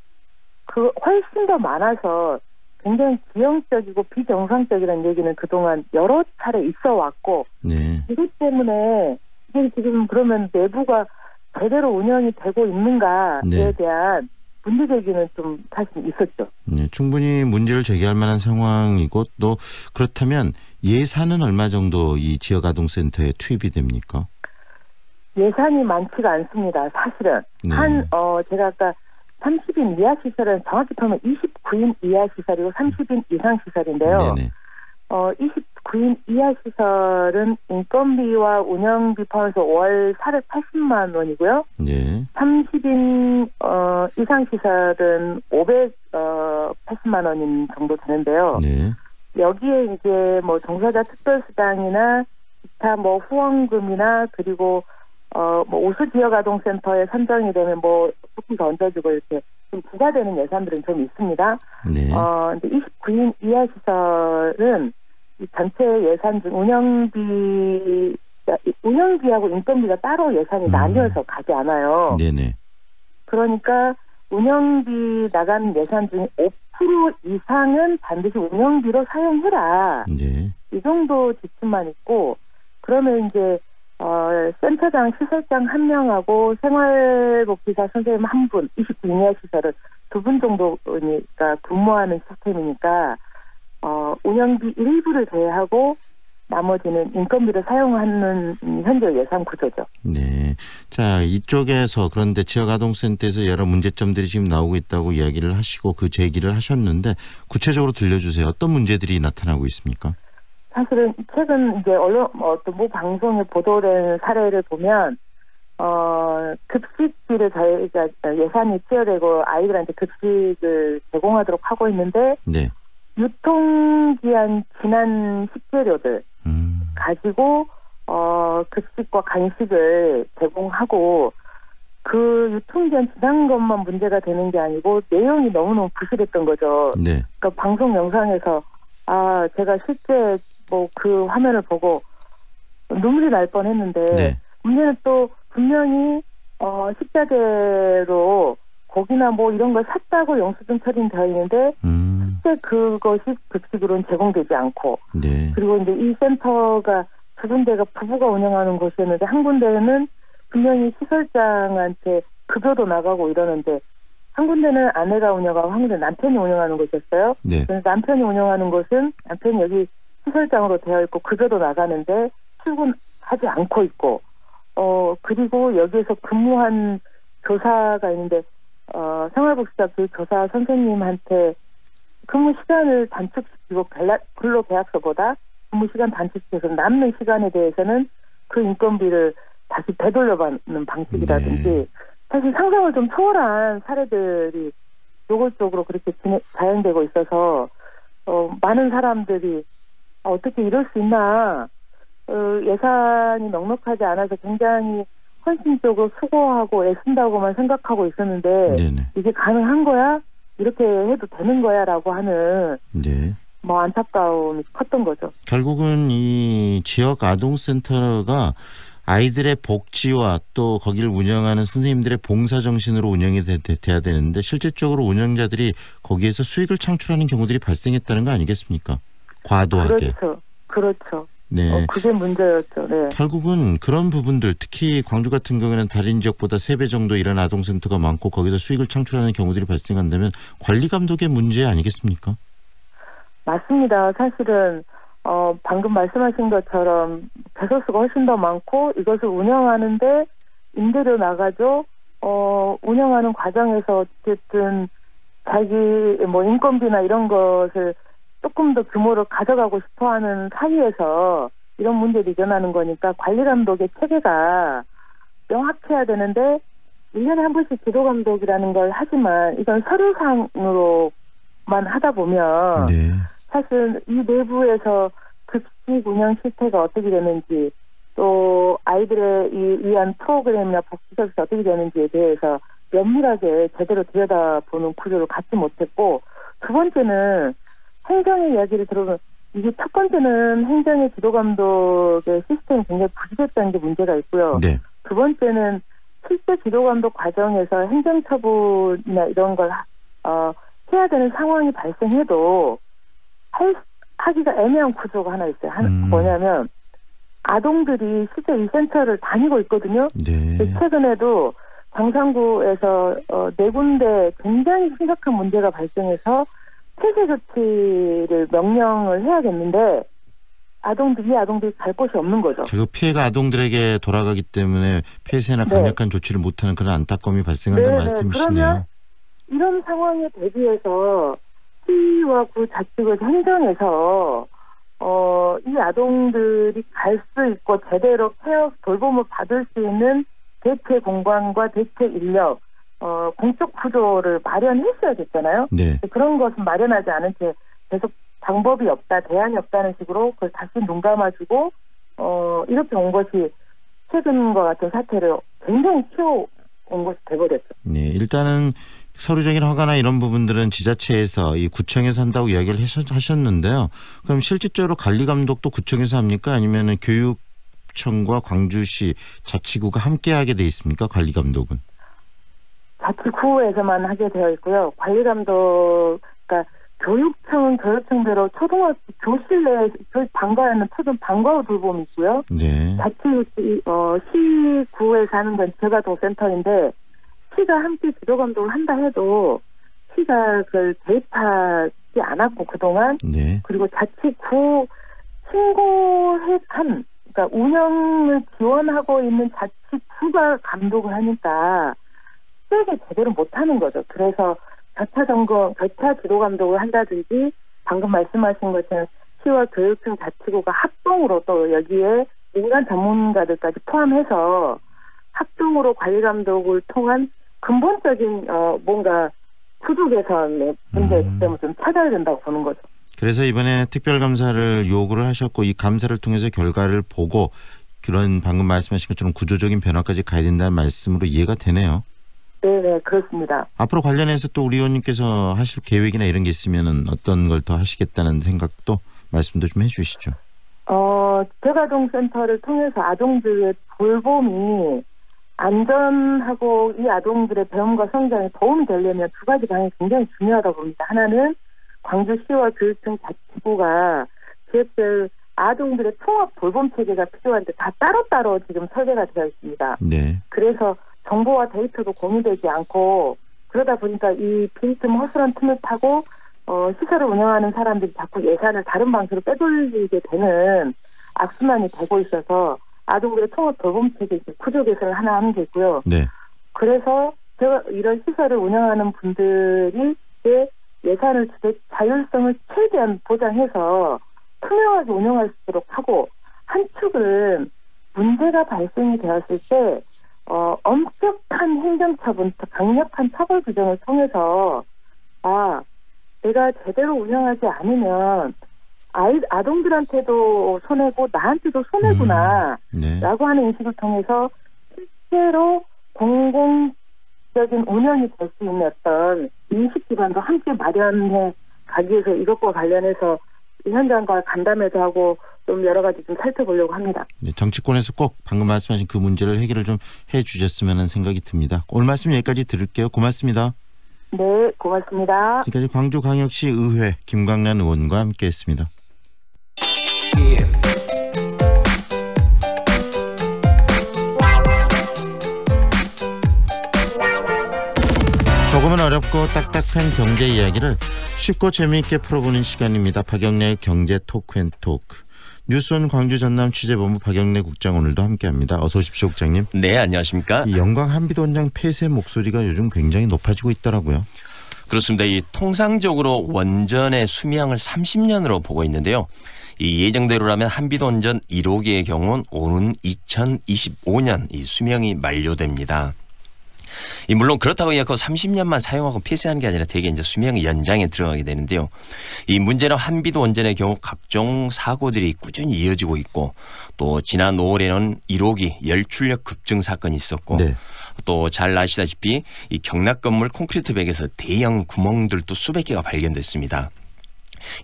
훨씬 더 많아서 굉장히 지형적이고 비정상적이라는 얘기는 그동안 여러 차례 있어 왔고, 네. 이것 때문에 이게 지금 그러면 내부가 제대로 운영이 되고 있는가에 네. 대한 문제 제기는 좀 사실 있었죠. 네, 충분히 문제를 제기할 만한 상황이고, 또 그렇다면 예산은 얼마 정도 이 지역아동센터에 투입이 됩니까? 예산이 많지가 않습니다. 사실은. 네. 제가 아까 30인 이하 시설은 정확히 보면 29인 이하 시설이고 30인 이상 시설인데요. 네네. 29인 이하 시설은 인건비와 운영비 포함해서 월 480만 원이고요. 네. 30인 이상 시설은 580만 원 정도 되는데요. 네. 여기에 이제 뭐 종사자 특별수당이나 기타 뭐 후원금이나 그리고 뭐 우수 지역아동센터에 선정이 되면 뭐 조금 더 얹어주고 이렇게 좀 부과되는 예산들은 좀 있습니다. 네. 이제 29인 이하 시설은 이 전체 예산 중 운영비하고 인건비가 따로 예산이 나뉘어서 가지 않아요. 네네. 그러니까 운영비 나가는 예산 중 5% 이상은 반드시 운영비로 사용해라. 네. 이 정도 지침만 있고, 그러면 이제 센터장, 시설장 1명하고 생활복지사 선생님 1분, 29인 이하 시설은 2분 정도니까 근무하는 시스템이니까 운영비 일부를 제외하고 나머지는 인건비를 사용하는 현재 예산 구조죠. 네. 자, 이쪽에서 그런데 지역아동센터에서 여러 문제점들이 지금 나오고 있다고 이야기를 하시고 그 제기를 하셨는데 구체적으로 들려주세요. 어떤 문제들이 나타나고 있습니까? 사실은 최근 이제 어떤 모 방송에 보도된 사례를 보면 급식비를 저희가 예산이 투여되고 아이들한테 급식을 제공하도록 하고 있는데 네. 유통기한 지난 식재료들 가지고 급식과 간식을 제공하고 그 유통기한 지난 것만 문제가 되는 게 아니고 내용이 너무너무 부실했던 거죠. 네. 그러니까 방송 영상에서 제가 실제 뭐 그 화면을 보고 눈물이 날 뻔했는데 네. 문제는 또 분명히 식자재로 고기나 뭐 이런 걸 샀다고 영수증 처리는 되어 있는데 실제 그것이 급식으로는 제공되지 않고 네. 그리고 이제 이 센터가 두 군데가 부부가 운영하는 곳이었는데 한 군데는 분명히 시설장한테 급여도 나가고 이러는데 한 군데는 아내가 운영하고 한 군데는 남편이 운영하는 곳이었어요. 네. 그래서 남편이 운영하는 곳은 남편이 여기 시설장으로 되어 있고 급여도 나가는데 출근하지 않고 있고 그리고 여기에서 근무한 교사가 있는데 생활복지사 그 교사 선생님한테 근무 시간을 단축시키고 근로계약서보다 근무 시간 단축시켜서 남는 시간에 대해서는 그 인건비를 다시 되돌려받는 방식이라든지 네. 사실 상상을 좀 초월한 사례들이 노골적으로 그렇게 자행되고 있어서 많은 사람들이 어떻게 이럴 수 있나 예산이 넉넉하지 않아서 굉장히 헌신적으로 수고하고 애쓴다고만 생각하고 있었는데 네네. 이게 가능한 거야? 이렇게 해도 되는 거야? 라고 하는 네. 뭐 안타까움이 컸던 거죠. 결국은 이 지역 아동센터가 아이들의 복지와 또 거기를 운영하는 선생님들의 봉사 정신으로 운영이 돼야 되는데 실질적으로 운영자들이 거기에서 수익을 창출하는 경우들이 발생했다는 거 아니겠습니까? 과도하게. 그렇죠. 네. 그게 문제였죠. 네. 결국은 그런 부분들 특히 광주 같은 경우에는 다른 지역보다 3배 정도 이런 아동센터가 많고 거기서 수익을 창출하는 경우들이 발생한다면 관리 감독의 문제 아니겠습니까? 맞습니다. 사실은 방금 말씀하신 것처럼 개소수가 훨씬 더 많고 이것을 운영하는데 임대료 나가죠. 운영하는 과정에서 어쨌든 자기 뭐 인건비나 이런 것을 조금 더 규모를 가져가고 싶어하는 사이에서 이런 문제를 일어나는 거니까 관리 감독의 체계가 명확해야 되는데 1년에 한 번씩 지도 감독이라는 걸 하지만 이건 서류상으로만 하다 보면 네. 사실 이 내부에서 급식 운영 실태가 어떻게 되는지 또 아이들의 위한 프로그램이나 복지 서비스 어떻게 되는지에 대해서 면밀하게 제대로 들여다보는 구조를 갖지 못했고 두 번째는 행정의 이야기를 들어보면 이게 첫 번째는 행정의 지도감독의 시스템이 굉장히 부실했다는 게 문제가 있고요. 네. 두 번째는 실제 지도감독 과정에서 행정처분이나 이런 걸 해야 되는 상황이 발생해도 하기가 애매한 구조가 하나 있어요. 뭐냐면 아동들이 실제 이 센터를 다니고 있거든요. 네. 최근에도 광산구에서 4군데 굉장히 심각한 문제가 발생해서 폐쇄 조치를 명령을 해야겠는데 이 아동들이 갈 곳이 없는 거죠. 결국 피해가 아동들에게 돌아가기 때문에 폐쇄나 강력한 조치를 못하는 그런 안타까움이 발생한다는 말씀이시네요. 그러면 이런 상황에 대비해서 시와 구 자치구에서 행정에서 이 아동들이 갈 수 있고 제대로 케어 돌봄을 받을 수 있는 대체 공간과 대체 인력, 공적 구조를 마련했어야 됐잖아요. 네. 그런 것은 마련하지 않은 채 계속 방법이 없다, 대안이 없다는 식으로 그걸 다시 눈 감아주고 이렇게 온 것이 최근과 같은 사태를 굉장히 키워온 것이 되버렸죠. 네, 일단은 서류적인 허가나 이런 부분들은 지자체에서 이 구청에서 한다고 이야기를 하셨는데요. 그럼 실질적으로 관리 감독도 구청에서 합니까? 아니면은 교육청과 광주시 자치구가 함께하게 돼 있습니까? 관리 감독은? 자치구에서만 하게 되어 있고요. 관리 감독, 그러니까 교육청은 교육청대로 초등학교 교실 내에 방과후는 초등 방과후 돌봄이 있고요. 네. 시구에서 하는 건 재가동센터인데 시가 함께 지도감독을 한다 해도 시가 그걸 개입하지 않았고 그동안 네. 그리고 자치구 신고한 그러니까 운영을 지원하고 있는 자치구가 감독을 하니까 세게 제대로 못하는 거죠. 그래서 절차 지도 감독을 한다든지 방금 말씀하신 것처럼 시와 교육청 자치구가 합동으로 또 여기에 민간 전문가들까지 포함해서 합동으로 관리 감독을 통한 근본적인 뭔가 구조 개선의 문제 때문에 좀 찾아야 된다고 보는 거죠. 그래서 이번에 특별감사를 요구를 하셨고 이 감사를 통해서 결과를 보고 그런 방금 말씀하신 것처럼 구조적인 변화까지 가야 된다는 말씀으로 이해가 되네요. 네, 그렇습니다. 앞으로 관련해서 또 우리 의원님께서 하실 계획이나 이런 게 있으면은 어떤 걸 더 하시겠다는 생각도 말씀도 좀 해주시죠. 재가동센터를 통해서 아동들의 돌봄이 안전하고 이 아동들의 배움과 성장에 도움이 되려면 두 가지 방향이 굉장히 중요하다고 봅니다. 하나는 광주시와 교육청 자치구가 지역별 아동들의 통합 돌봄 체계가 필요한데 다 따로따로 지금 설계가 되어 있습니다. 네. 그래서 정보와 데이터도 공유되지 않고 그러다 보니까 이 빈틈 허술한 틈을 타고 시설을 운영하는 사람들이 자꾸 예산을 다른 방식으로 빼돌리게 되는 악순환이 되고 있어서 아동들의 통합 돌봄 체계 구조 개선을 하나 하는 게 있고요. 네. 그래서 제가 이런 시설을 운영하는 분들이 예산을 자율성을 최대한 보장해서 투명하게 운영할 수 있도록 하고 한 축은 문제가 발생이 되었을 때 엄격한 행정처분, 강력한 처벌 규정을 통해서 내가 제대로 운영하지 않으면 아동들한테도 손해고 나한테도 손해구나 라고 하는 인식을 통해서 실제로 공공적인 운영이 될 수 있는 어떤 인식 기반도 함께 마련해 가기 위해서 이것과 관련해서 현장과 간담회도 하고 좀 여러 가지 좀 살펴보려고 합니다. 네, 정치권에서 꼭 방금 말씀하신 그 문제를 해결을 좀 해주셨으면 하는 생각이 듭니다. 오늘 말씀 여기까지 들을게요. 고맙습니다. 네, 고맙습니다. 지금까지 광주광역시 의회 김광란 의원과 함께했습니다. 조금은 어렵고 딱딱한 경제 이야기를 쉽고 재미있게 풀어보는 시간입니다. 박영래의 경제 토크앤토크. 뉴스온 광주 전남 취재본부 박영래 국장 오늘도 함께합니다. 어서 오십시오, 국장님. 네, 안녕하십니까. 이 영광 한비도 원장 폐쇄 목소리가 요즘 굉장히 높아지고 있더라고요. 그렇습니다. 이 통상적으로 원전의 수명을 30년으로 보고 있는데요. 이 예정대로라면 한비도 원전 1호기의 경우는 오는 2025년 이 수명이 만료됩니다. 물론 그렇다고 해서 30년만 사용하고 폐쇄하는 게 아니라 대개 이제 수명 연장에 들어가게 되는데요. 이 문제는 한비도 원전의 경우 각종 사고들이 꾸준히 이어지고 있고 또 지난 5월에는 1호기 열출력 급증 사건이 있었고 네. 또 잘 아시다시피 이 경락 건물 콘크리트 벽에서 대형 구멍들도 수백 개가 발견됐습니다.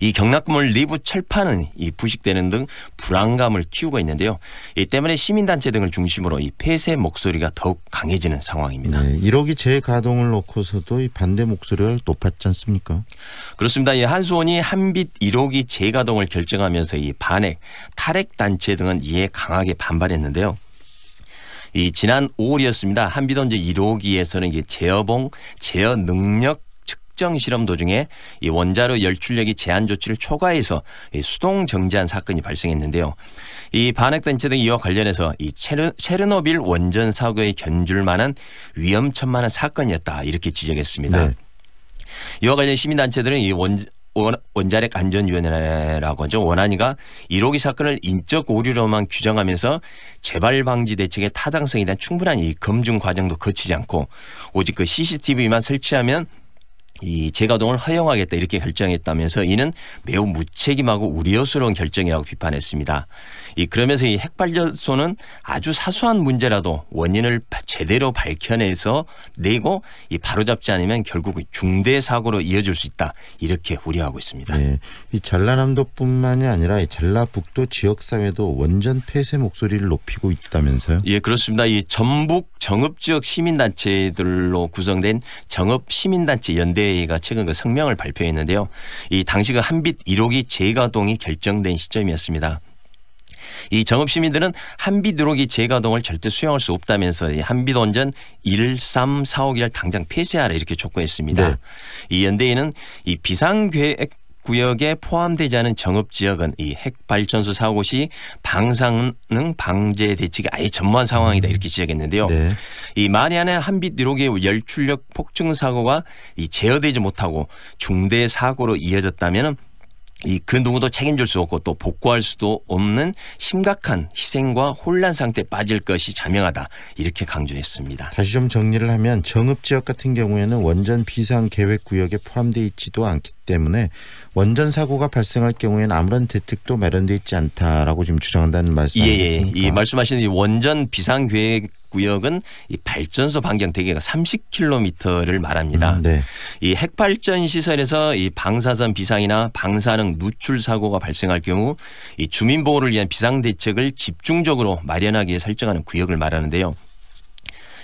이 경락건물 내부 철판은 이 부식되는 등 불안감을 키우고 있는데요. 이 때문에 시민단체 등을 중심으로 이 폐쇄 목소리가 더욱 강해지는 상황입니다. 네, 1호기 재가동을 놓고서도 이 반대 목소리가 높았지 않습니까? 그렇습니다. 이 한수원이 한빛 1호기 재가동을 결정하면서 이 반핵, 탈핵 단체 등은 이에 강하게 반발했는데요. 이 지난 5월이었습니다. 한빛원전 1호기에서는 이게 제어봉, 제어 능력 측정 실험 도중에 이 원자로 열출력이 제한 조치를 초과해서 수동 정지한 사건이 발생했는데요. 이 반핵 단체 등이 이와 관련해서 이 체르노빌 원전 사고에 견줄 만한 위험천만한 사건이었다 이렇게 지적했습니다. 네. 이와 관련 시민단체들은 이 원자력 안전위원회라고 하죠. 원안위가 1호기 사건을 인적 오류로만 규정하면서 재발 방지 대책의 타당성에 대한 충분한 이 검증 과정도 거치지 않고 오직 그 CCTV만 설치하면 이 재가동을 허용하겠다 이렇게 결정했다면서 이는 매우 무책임하고 우려스러운 결정이라고 비판했습니다. 그러면서 이 핵발전소는 아주 사소한 문제라도 원인을 제대로 밝혀내서 내고 이 바로잡지 않으면 결국 중대 사고로 이어질 수 있다 이렇게 우려하고 있습니다. 네, 이 전라남도뿐만이 아니라 이 전라북도 지역사회도 원전 폐쇄 목소리를 높이고 있다면서요? 예, 그렇습니다. 이 전북 정읍지역 시민단체들로 구성된 정읍시민단체 연대회가 최근 그 성명을 발표했는데요. 이 당시 그 한빛 1호기 재가동이 결정된 시점이었습니다. 이 정읍시민들은 한빛 1호기 재가동을 절대 수용할 수 없다면서 이 한빛원전 1, 3, 4호기를 당장 폐쇄하라 이렇게 촉구했습니다. 네. 이 연대회는 이 비상계획 구역에 포함되지 않은 정읍지역은 이 핵발전소 사고 시 방사능 방제 대책이 아예 전무한 상황이다 이렇게 지적했는데요. 네. 이 만에 하나 한빛 1호기 열출력 폭증 사고가 이 제어되지 못하고 중대 사고로 이어졌다면 그 누구도 책임질 수 없고 또 복구할 수도 없는 심각한 희생과 혼란 상태에 빠질 것이 자명하다 이렇게 강조했습니다. 다시 좀 정리를 하면 정읍지역 같은 경우에는 원전 비상계획구역에 포함되어 있지도 않기 때문에 원전 사고가 발생할 경우에는 아무런 대책도 마련되어 있지 않다라고 지금 주장한다는 말씀 아니겠습니까? 이 말씀하신 이 원전 비상계획구역은 이 발전소 반경 대개가 30km를 말합니다. 네. 이 핵발전 시설에서 이 방사선 비상이나 방사능 누출 사고가 발생할 경우 이 주민 보호를 위한 비상 대책을 집중적으로 마련하기 위해 설정하는 구역을 말하는데요.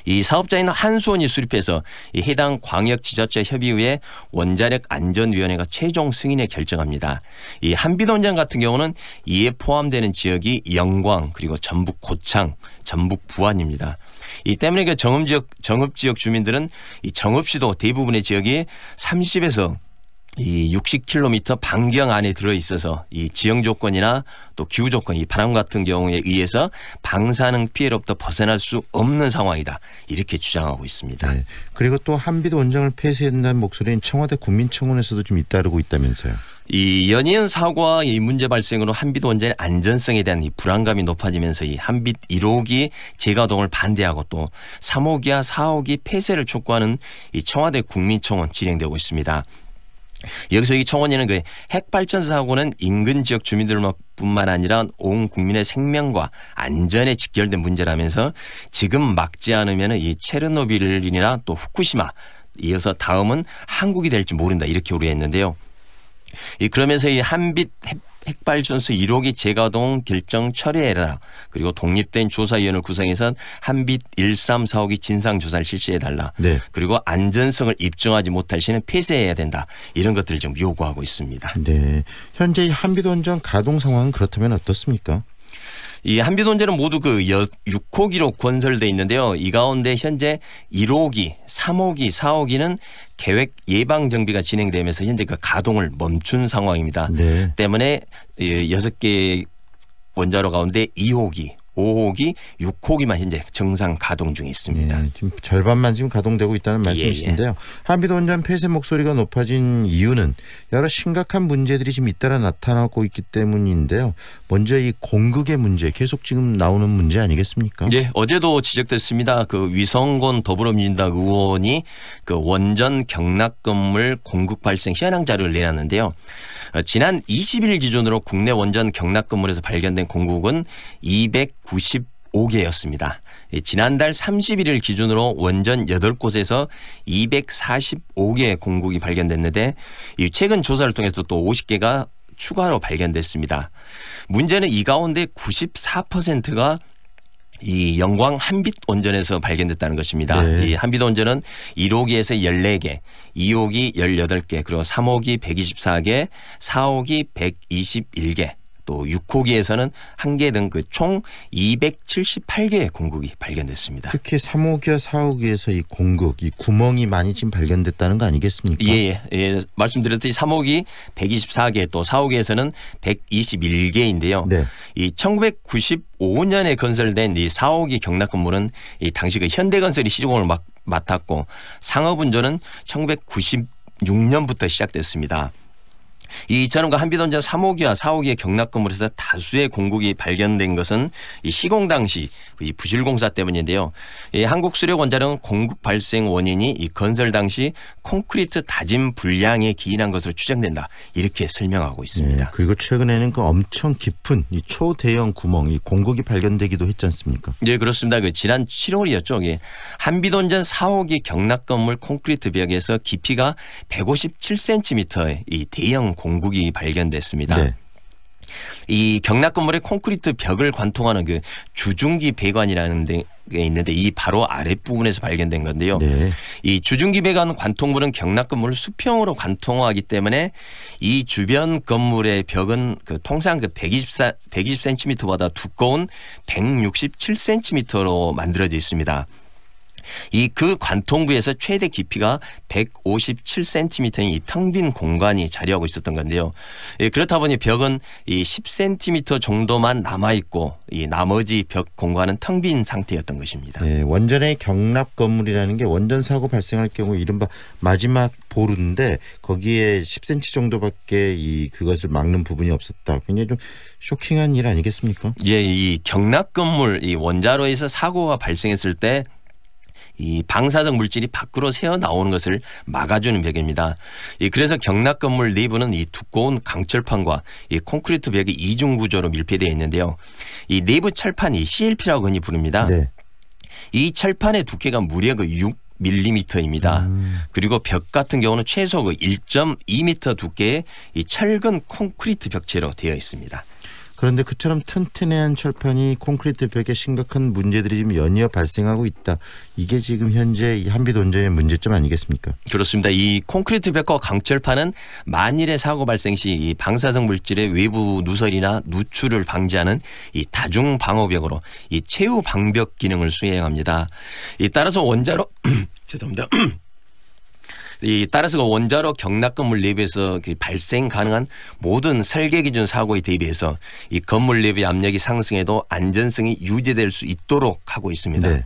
이 사업자인 한수원이 수립해서 이 해당 광역지자체 협의회에 원자력 안전위원회가 최종 승인에 결정합니다. 이 한빛원전 같은 경우는 이에 포함되는 지역이 영광 그리고 전북 고창, 전북 부안입니다. 이 때문에 그 정읍지역 주민들은 이 정읍시도 대부분의 지역이 30에서 이 60km 반경 안에 들어 있어서 이 지형 조건이나 또 기후 조건, 이 바람 같은 경우에 의해서 방사능 피해로부터 벗어날 수 없는 상황이다 이렇게 주장하고 있습니다. 네. 그리고 또 한빛 원전을 폐쇄해야 된다는 목소리는 청와대 국민청원에서도 좀 잇따르고 있다면서요. 이 연이은 사고와 이 문제 발생으로 한빛 원전의 안전성에 대한 이 불안감이 높아지면서 이 한빛 1호기 재가동을 반대하고 또 3호기와 4호기 폐쇄를 촉구하는 이 청와대 국민청원 진행되고 있습니다. 여기서 이 청원에는 그 핵발전소 사고는 인근 지역 주민들뿐만 아니라 온 국민의 생명과 안전에 직결된 문제라면서 지금 막지 않으면 이 체르노빌이나 또 후쿠시마 이어서 다음은 한국이 될지 모른다 이렇게 우려했는데요. 그러면서 이 한빛 핵발전소 1호기 재가동 결정 철회해라. 그리고 독립된 조사위원회를 구성해서 한빛 1, 3, 4호기 진상조사를 실시해달라. 네. 그리고 안전성을 입증하지 못할 시는 폐쇄해야 된다. 이런 것들을 좀 요구하고 있습니다. 네. 현재 이 한빛원전 가동 상황은 그렇다면 어떻습니까? 이 한빛원전은 모두 그 6호기로 건설돼 있는데요. 이 가운데 현재 1호기, 3호기, 4호기는 계획 예방 정비가 진행되면서 현재 그 가동을 멈춘 상황입니다. 네. 때문에 6개 원자로 가운데 2호기, 5호기, 6호기만 현재 정상 가동 중에 있습니다. 네, 지금 절반만 지금 가동되고 있다는 말씀이신데요. 한빛원전 폐쇄 목소리가 높아진 이유는 여러 심각한 문제들이 지금 잇따라 나타나고 있기 때문인데요. 먼저 이 공급의 문제 계속 지금 나오는 문제 아니겠습니까? 네, 어제도 지적됐습니다. 그 위성곤 더불어민주당 의원이 그 원전 경락 건물 공급 발생 현황 자료를 내놨는데요. 지난 20일 기준으로 국내 원전 경락 건물에서 발견된 공급은 299 245개였습니다. 지난달 31일 기준으로 원전 8곳에서 245개의 공국이 발견됐는데 최근 조사를 통해서 또 50개가 추가로 발견됐습니다. 문제는 이 가운데 94%가 이 영광 한빛 원전에서 발견됐다는 것입니다. 네. 이 한빛 원전은 1호기에서 14개, 2호기 18개, 그리고 3호기 124개, 4호기 121개, 또 6호기에서는 1개 등 그 총 278개의 공국이 발견됐습니다. 특히 3호기와 4호기에서 이 공국, 이 구멍이 많이 지금 발견됐다는 거 아니겠습니까? 예. 말씀드렸듯이 3호기 124개, 또 4호기에서는 121개인데요. 네. 이 1995년에 건설된 이 4호기 경락 건물은 이 당시 그 현대건설이 시공을 맡았고 상업운전은 1996년부터 시작됐습니다. 이처럼 한빛원전 3호기와 4호기의 경락 건물에서 다수의 공국이 발견된 것은 이 시공 당시 이 부실 공사 때문인데요. 이 한국수력원자력은 공국 발생 원인이 이 건설 당시 콘크리트 다짐 불량에 기인한 것으로 추정된다. 이렇게 설명하고 있습니다. 네, 그리고 최근에는 그 엄청 깊은 이 초대형 구멍, 이 공국이 발견되기도 했지 않습니까? 네, 그렇습니다. 그 지난 7월이었죠. 예. 한빛원전 4호기 경락 건물 콘크리트 벽에서 깊이가 157cm의 이 대형 공국이 발견됐습니다. 네. 이 경락 건물의 콘크리트 벽을 관통하는 그 주중기 배관이라는 데 있는데 이 바로 아랫부분에서 발견된 건데요. 네. 이 주중기 배관 관통물은 경락 건물을 수평으로 관통하기 때문에 이 주변 건물의 벽은 그 통상 그 120cm보다 두꺼운 167cm로 만들어져 있습니다. 이 그 관통부에서 최대 깊이가 157cm인 이 텅 빈 공간이 자리하고 있었던 건데요. 예, 그렇다 보니 벽은 이 10cm 정도만 남아 있고 이 나머지 벽 공간은 텅 빈 상태였던 것입니다. 네, 원전의 경락 건물이라는 게 원전 사고 발생할 경우 이른바 마지막 보루인데 거기에 10cm 정도밖에 그것을 막는 부분이 없었다. 굉장히 좀 쇼킹한 일 아니겠습니까? 예, 이 경락 건물 이 원자로에서 사고가 발생했을 때 이 방사성 물질이 밖으로 새어 나오는 것을 막아주는 벽입니다. 그래서 경락 건물 내부는 이 두꺼운 강철판과 이 콘크리트 벽이 이중 구조로 밀폐되어 있는데요. 이 내부 철판이 CLP라고 흔히 부릅니다. 네. 이 철판의 두께가 무려 6mm입니다. 그리고 벽 같은 경우는 최소 1.2m 두께의 이 철근 콘크리트 벽체로 되어 있습니다. 그런데 그처럼 튼튼한 철판이 콘크리트 벽에 심각한 문제들이 지금 연이어 발생하고 있다. 이게 지금 현재 이 한빛 원전의 문제점 아니겠습니까? 그렇습니다. 이 콘크리트 벽과 강철판은 만일의 사고 발생 시 이 방사성 물질의 외부 누설이나 누출을 방지하는 이 다중 방호벽으로 이 최후 방벽 기능을 수행합니다. 따라서 원자로 죄송합니다. 따라서 원자로 경락 건물 내부에서 발생 가능한 모든 설계 기준 사고에 대비해서 이 건물 내부의 압력이 상승해도 안전성이 유지될 수 있도록 하고 있습니다. 네.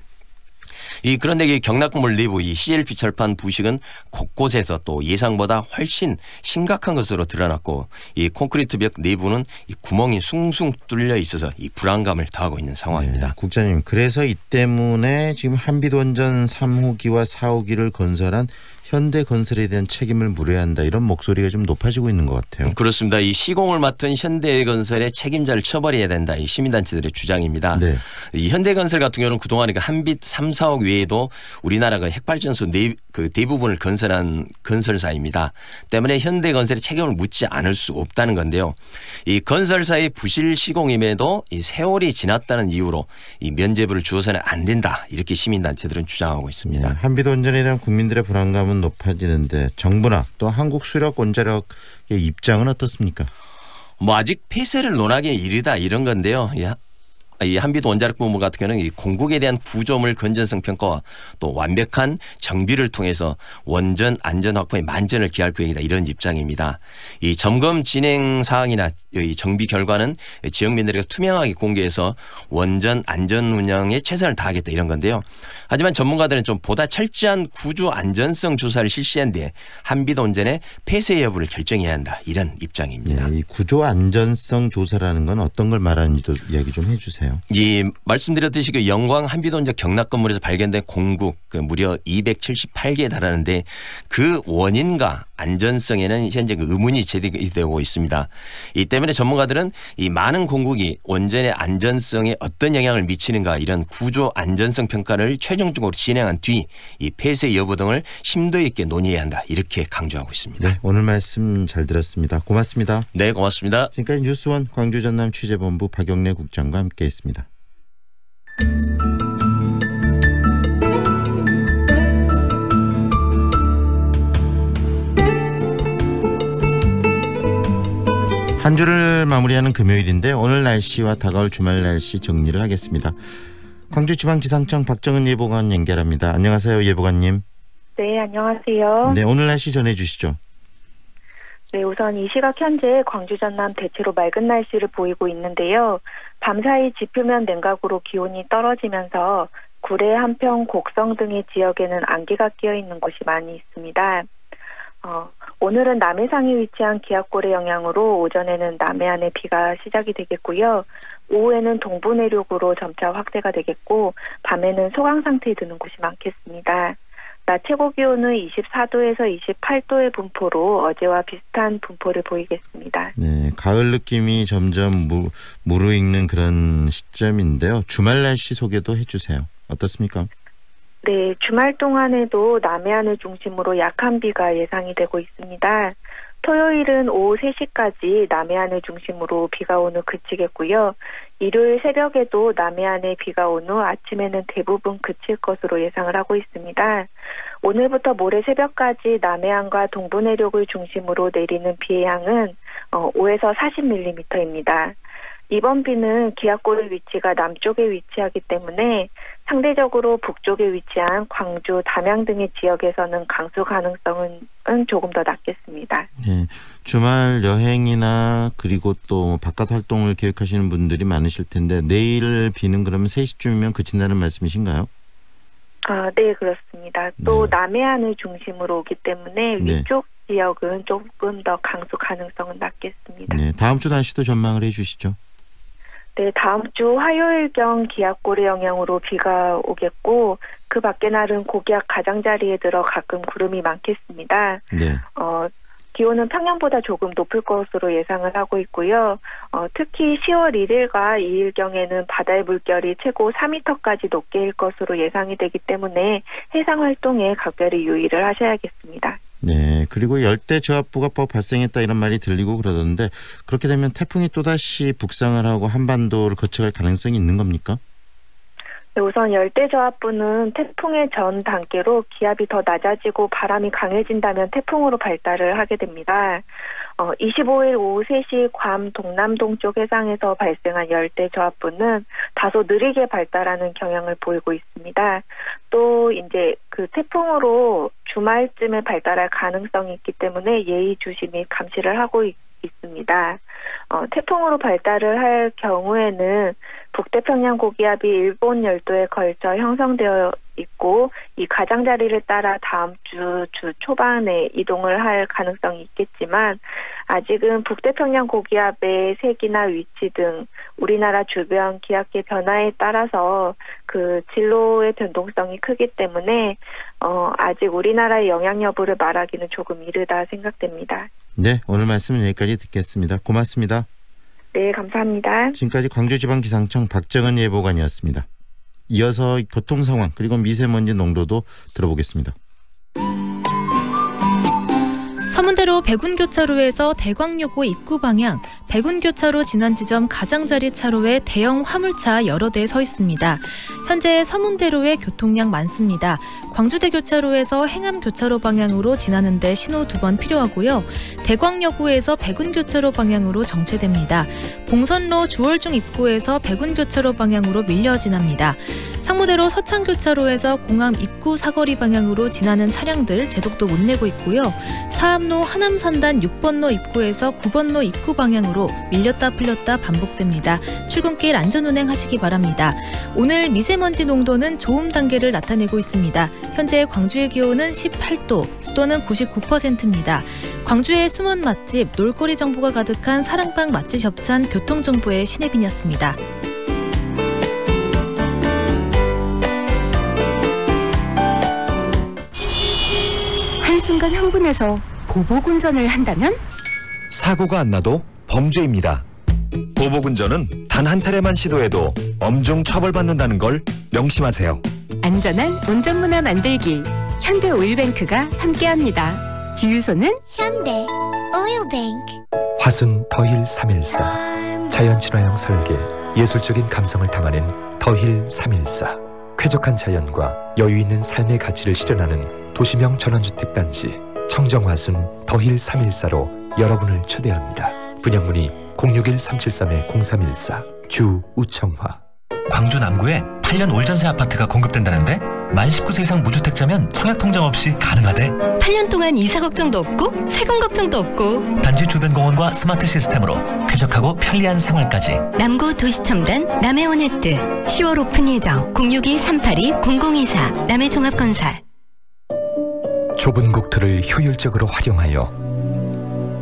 그런데 이 경락 건물 내부 이 CLP 철판 부식은 곳곳에서 또 예상보다 훨씬 심각한 것으로 드러났고 이 콘크리트 벽 내부는 이 구멍이 숭숭 뚫려 있어서 이 불안감을 더하고 있는 상황입니다. 네, 국장님, 그래서 이 때문에 지금 한빛 원전 3호기와 4호기를 건설한 현대건설에 대한 책임을 물어야 한다, 이런 목소리가 좀 높아지고 있는 것 같아요. 그렇습니다. 이 시공을 맡은 현대건설의 책임자를 처벌해야 된다, 이 시민단체들의 주장입니다. 네. 이 현대건설 같은 경우는 그동안 한빛 3, 4호 외에도 우리나라가 핵발전소 대부분을 건설한 건설사입니다. 때문에 현대건설의 책임을 묻지 않을 수 없다는 건데요. 이 건설사의 부실 시공임에도 이 세월이 지났다는 이유로 이 면죄부를 주어서는 안 된다, 이렇게 시민단체들은 주장하고 있습니다. 네, 한빛 원전에 대한 국민들의 불안감은 높아지는데 정부나 또 한국수력원자력의 입장은 어떻습니까? 아직 폐쇄를 논하기에 이르다, 이런 건데요. 이 한빛 원자력본부 같은 경우는 이 공국에 대한 구조물 건전성 평가와 또 완벽한 정비를 통해서 원전 안전 확보에 만전을 기할 계획이다, 이런 입장입니다. 이 점검 진행 사항이나 이 정비 결과는 지역민들에게 투명하게 공개해서 원전 안전 운영에 최선을 다하겠다, 이런 건데요. 하지만 전문가들은 좀 보다 철저한 구조 안전성 조사를 실시한 뒤에 한빛 원전의 폐쇄 여부를 결정해야 한다, 이런 입장입니다. 이 구조 안전성 조사라는 건 어떤 걸 말하는지도 이야기 좀 해주세요. 말씀드렸듯이 그 영광 한빛 원전 경락 건물에서 발견된 공국 무려 278개에 달하는데 그 원인과 안전성에는 현재 의문이 제기되고 있습니다. 이 때문에 전문가들은 이 많은 공국이 원전의 안전성에 어떤 영향을 미치는가 이런 구조 안전성 평가를 최종적으로 진행한 뒤 이 폐쇄 여부 등을 심도 있게 논의해야 한다 이렇게 강조하고 있습니다. 네, 오늘 말씀 잘 들었습니다. 고맙습니다. 네, 고맙습니다. 지금까지 뉴스원 광주 전남 취재본부 박영래 국장과 함께했습니다. 한 주를 마무리하는 금요일인데 오늘 날씨와 다가올 주말 날씨 정리를 하겠습니다. 광주지방기상청 박정은 예보관 연결합니다. 안녕하세요, 예보관님. 네, 안녕하세요. 네, 오늘 날씨 전해주시죠. 네, 우선 이 시각 현재 광주 전남 대체로 맑은 날씨를 보이고 있는데요. 밤사이 지표면 냉각으로 기온이 떨어지면서 구례, 한평, 곡성 등의 지역에는 안개가 끼어 있는 곳이 많이 있습니다. 오늘은 남해상에 위치한 기압골의 영향으로 오전에는 남해안에 비가 시작이 되겠고요. 오후에는 동부 내륙으로 점차 확대가 되겠고 밤에는 소강 상태에 드는 곳이 많겠습니다. 낮 최고 기온은 24도에서 28도의 분포로 어제와 비슷한 분포를 보이겠습니다. 네, 가을 느낌이 점점 무르익는 그런 시점인데요. 주말 날씨 소개도 해주세요. 어떻습니까? 네, 주말 동안에도 남해안을 중심으로 약한 비가 예상이 되고 있습니다. 토요일은 오후 3시까지 남해안을 중심으로 비가 온 후 그치겠고요. 일요일 새벽에도 남해안에 비가 온 후 아침에는 대부분 그칠 것으로 예상을 하고 있습니다. 오늘부터 모레 새벽까지 남해안과 동부 내륙을 중심으로 내리는 비의 양은 5에서 40mm입니다. 이번 비는 기압골의 위치가 남쪽에 위치하기 때문에 상대적으로 북쪽에 위치한 광주, 담양 등의 지역에서는 강수 가능성은 조금 더 낮겠습니다. 네, 주말 여행이나 그리고 또 바깥 활동을 계획하시는 분들이 많으실 텐데 내일 비는 그러면 3시쯤이면 그친다는 말씀이신가요? 네, 그렇습니다. 또 남해안을 중심으로 오기 때문에 위쪽 지역은 조금 더 강수 가능성은 낮겠습니다. 네, 다음 주 날씨도 전망을 해주시죠. 네, 다음 주 화요일경 기압골의 영향으로 비가 오겠고 그 밖의 날은 고기압 가장자리에 들어 가끔 구름이 많겠습니다. 네. 기온은 평년보다 조금 높을 것으로 예상을 하고 있고요. 특히 10월 1일과 2일경에는 바다의 물결이 최고 4m까지 높게 일 것으로 예상이 되기 때문에 해상 활동에 각별히 유의를 하셔야겠습니다. 네, 그리고 열대저압부가 발생했다 이런 말이 들리고 그러던데 그렇게 되면 태풍이 또다시 북상을 하고 한반도를 거쳐갈 가능성이 있는 겁니까? 네, 우선 열대저압부는 태풍의 전 단계로 기압이 더 낮아지고 바람이 강해진다면 태풍으로 발달을 하게 됩니다. 25일 오후 3시 괌 동남동쪽 해상에서 발생한 열대저압부는 다소 느리게 발달하는 경향을 보이고 있습니다. 또 이제 그 태풍으로 주말쯤에 발달할 가능성이 있기 때문에 예의주시 감시를 하고 있습니다. 태풍으로 발달을 할 경우에는 북태평양 고기압이 일본 열도에 걸쳐 형성되어 있고 이 가장자리를 따라 다음 주 초반에 이동을 할 가능성이 있겠지만 아직은 북태평양 고기압의 색이나 위치 등 우리나라 주변 기압계 변화에 따라서 그 진로의 변동성이 크기 때문에 아직 우리나라의 영향 여부를 말하기는 조금 이르다 생각됩니다. 네, 오늘 말씀은 여기까지 듣겠습니다. 고맙습니다. 네, 감사합니다. 지금까지 광주지방기상청 박정은 예보관이었습니다. 이어서 교통 상황 그리고 미세먼지 농도도 들어보겠습니다. 서문대로 백운교차로에서 대광여고 입구 방향 백운교차로 지난 지점 가장자리 차로에 대형 화물차 여러 대 서 있습니다. 현재 서문대로에 교통량 많습니다. 광주대교차로에서 행암교차로 방향으로 지나는데 신호 2번 필요하고요. 대광여고에서 백운교차로 방향으로 정체됩니다. 봉선로 주월중 입구에서 백운교차로 방향으로 밀려 지납니다. 상무대로 서창교차로에서 공암 입구 사거리 방향으로 지나는 차량들 제속도 못 내고 있고요. 사암로 하남산단 6번로 입구에서 9번로 입구 방향으로 밀렸다 풀렸다 반복됩니다. 출근길 안전운행하시기 바랍니다. 오늘 미세먼지 농도는 좋음 단계를 나타내고 있습니다. 현재 광주의 기온은 18도, 습도는 99%입니다. 광주의 숨은 맛집, 놀거리 정보가 가득한 사랑방 맛집 협찬 교통정보의 신혜빈이었습니다. 한순간 흥분해서 보복운전을 한다면? 사고가 안 나도 범죄입니다. 보복운전은 단 한 차례만 시도해도 엄중 처벌받는다는 걸 명심하세요. 안전한 운전문화 만들기 현대오일뱅크가 함께합니다. 주유소는 현대 오일뱅크. 화순 더힐 314. 자연친화형 설계, 예술적인 감성을 담아낸 더힐 314. 쾌적한 자연과 여유 있는 삶의 가치를 실현하는 도시명 전원주택 단지 청정화순 더힐 314로 여러분을 초대합니다. 분양문의 061-373-0314 주 우청화. 광주 남구에 8년 올전세 아파트가 공급된다는데 만 19세 이상 무주택자면 청약통장 없이 가능하대. 8년 동안 이사 걱정도 없고 세금 걱정도 없고 단지 주변 공원과 스마트 시스템으로 쾌적하고 편리한 생활까지. 남구 도시첨단 남해온해뜨 10월 오픈 예정 062-382-0024 남해종합건설. 좁은 국토를 효율적으로 활용하여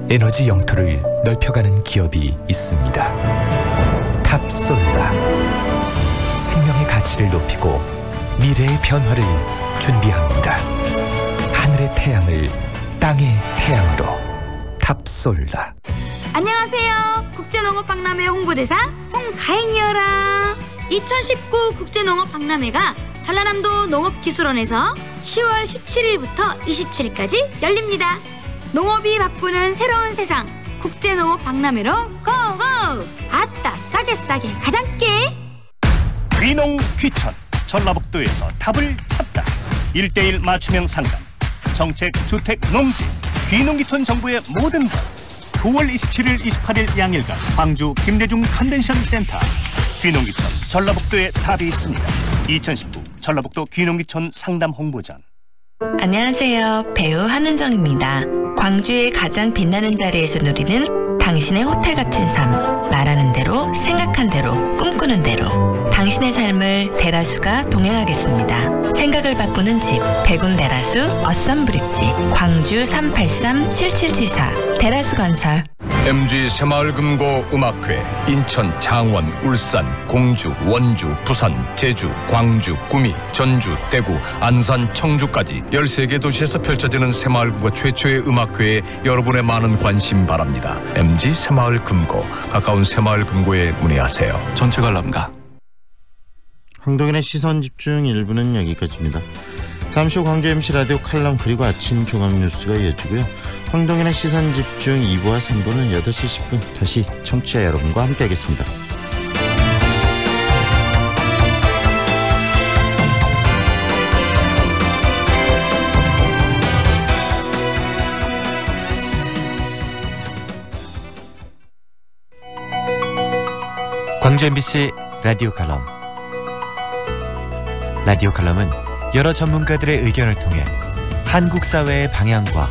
에너지 영토를 넓혀가는 기업이 있습니다. 탑솔라. 생명의 가치를 높이고 미래의 변화를 준비합니다. 하늘의 태양을 땅의 태양으로. 탑솔라. 안녕하세요. 국제농업박람회 홍보대사 송가인이어라. 2019 국제농업박람회가 전라남도 농업기술원에서 10월 17일부터 27일까지 열립니다. 농업이 바꾸는 새로운 세상 국제농업박람회로 고고! 아따 싸게 가장께. 귀농 귀촌 전라북도에서 답을 찾다. 1:1 맞춤형 상담 정책 주택 농지 귀농귀촌 정보의 모든 것. 9월 27일 28일 양일간 광주 김대중 컨벤션 센터. 귀농귀촌 전라북도에 답이 있습니다. 2019 전라북도 귀농귀촌 상담 홍보전. 안녕하세요. 배우 한은정입니다. 광주의 가장 빛나는 자리에서 누리는 당신의 호텔 같은 삶. 말하는 대로, 생각한 대로, 꿈꾸는 대로. 당신의 삶을 대라수가 동행하겠습니다. 생각을 바꾸는 집, 백운 대라수, 어썸브릿지, 광주 383-7774, 대라수건설. MG 새마을금고 음악회, 인천, 창원, 울산, 공주, 원주, 부산, 제주, 광주, 구미, 전주, 대구, 안산, 청주까지 13개 도시에서 펼쳐지는 새마을금고 최초의 음악회에 여러분의 많은 관심 바랍니다. MG 새마을금고, 가까운 새마을금고에 문의하세요. 전체 관람가. 황동현의 시선집중 1부는 여기까지입니다. 잠시 후 광주 MC 라디오 칼럼 그리고 아침 종합뉴스가 이어지고요. 황동현의 시선집중 2부와 3부는 8시 10분 다시 청취자 여러분과 함께하겠습니다. 광주 MBC 라디오 칼럼. 라디오 칼럼은 여러 전문가들의 의견을 통해 한국 사회의 방향과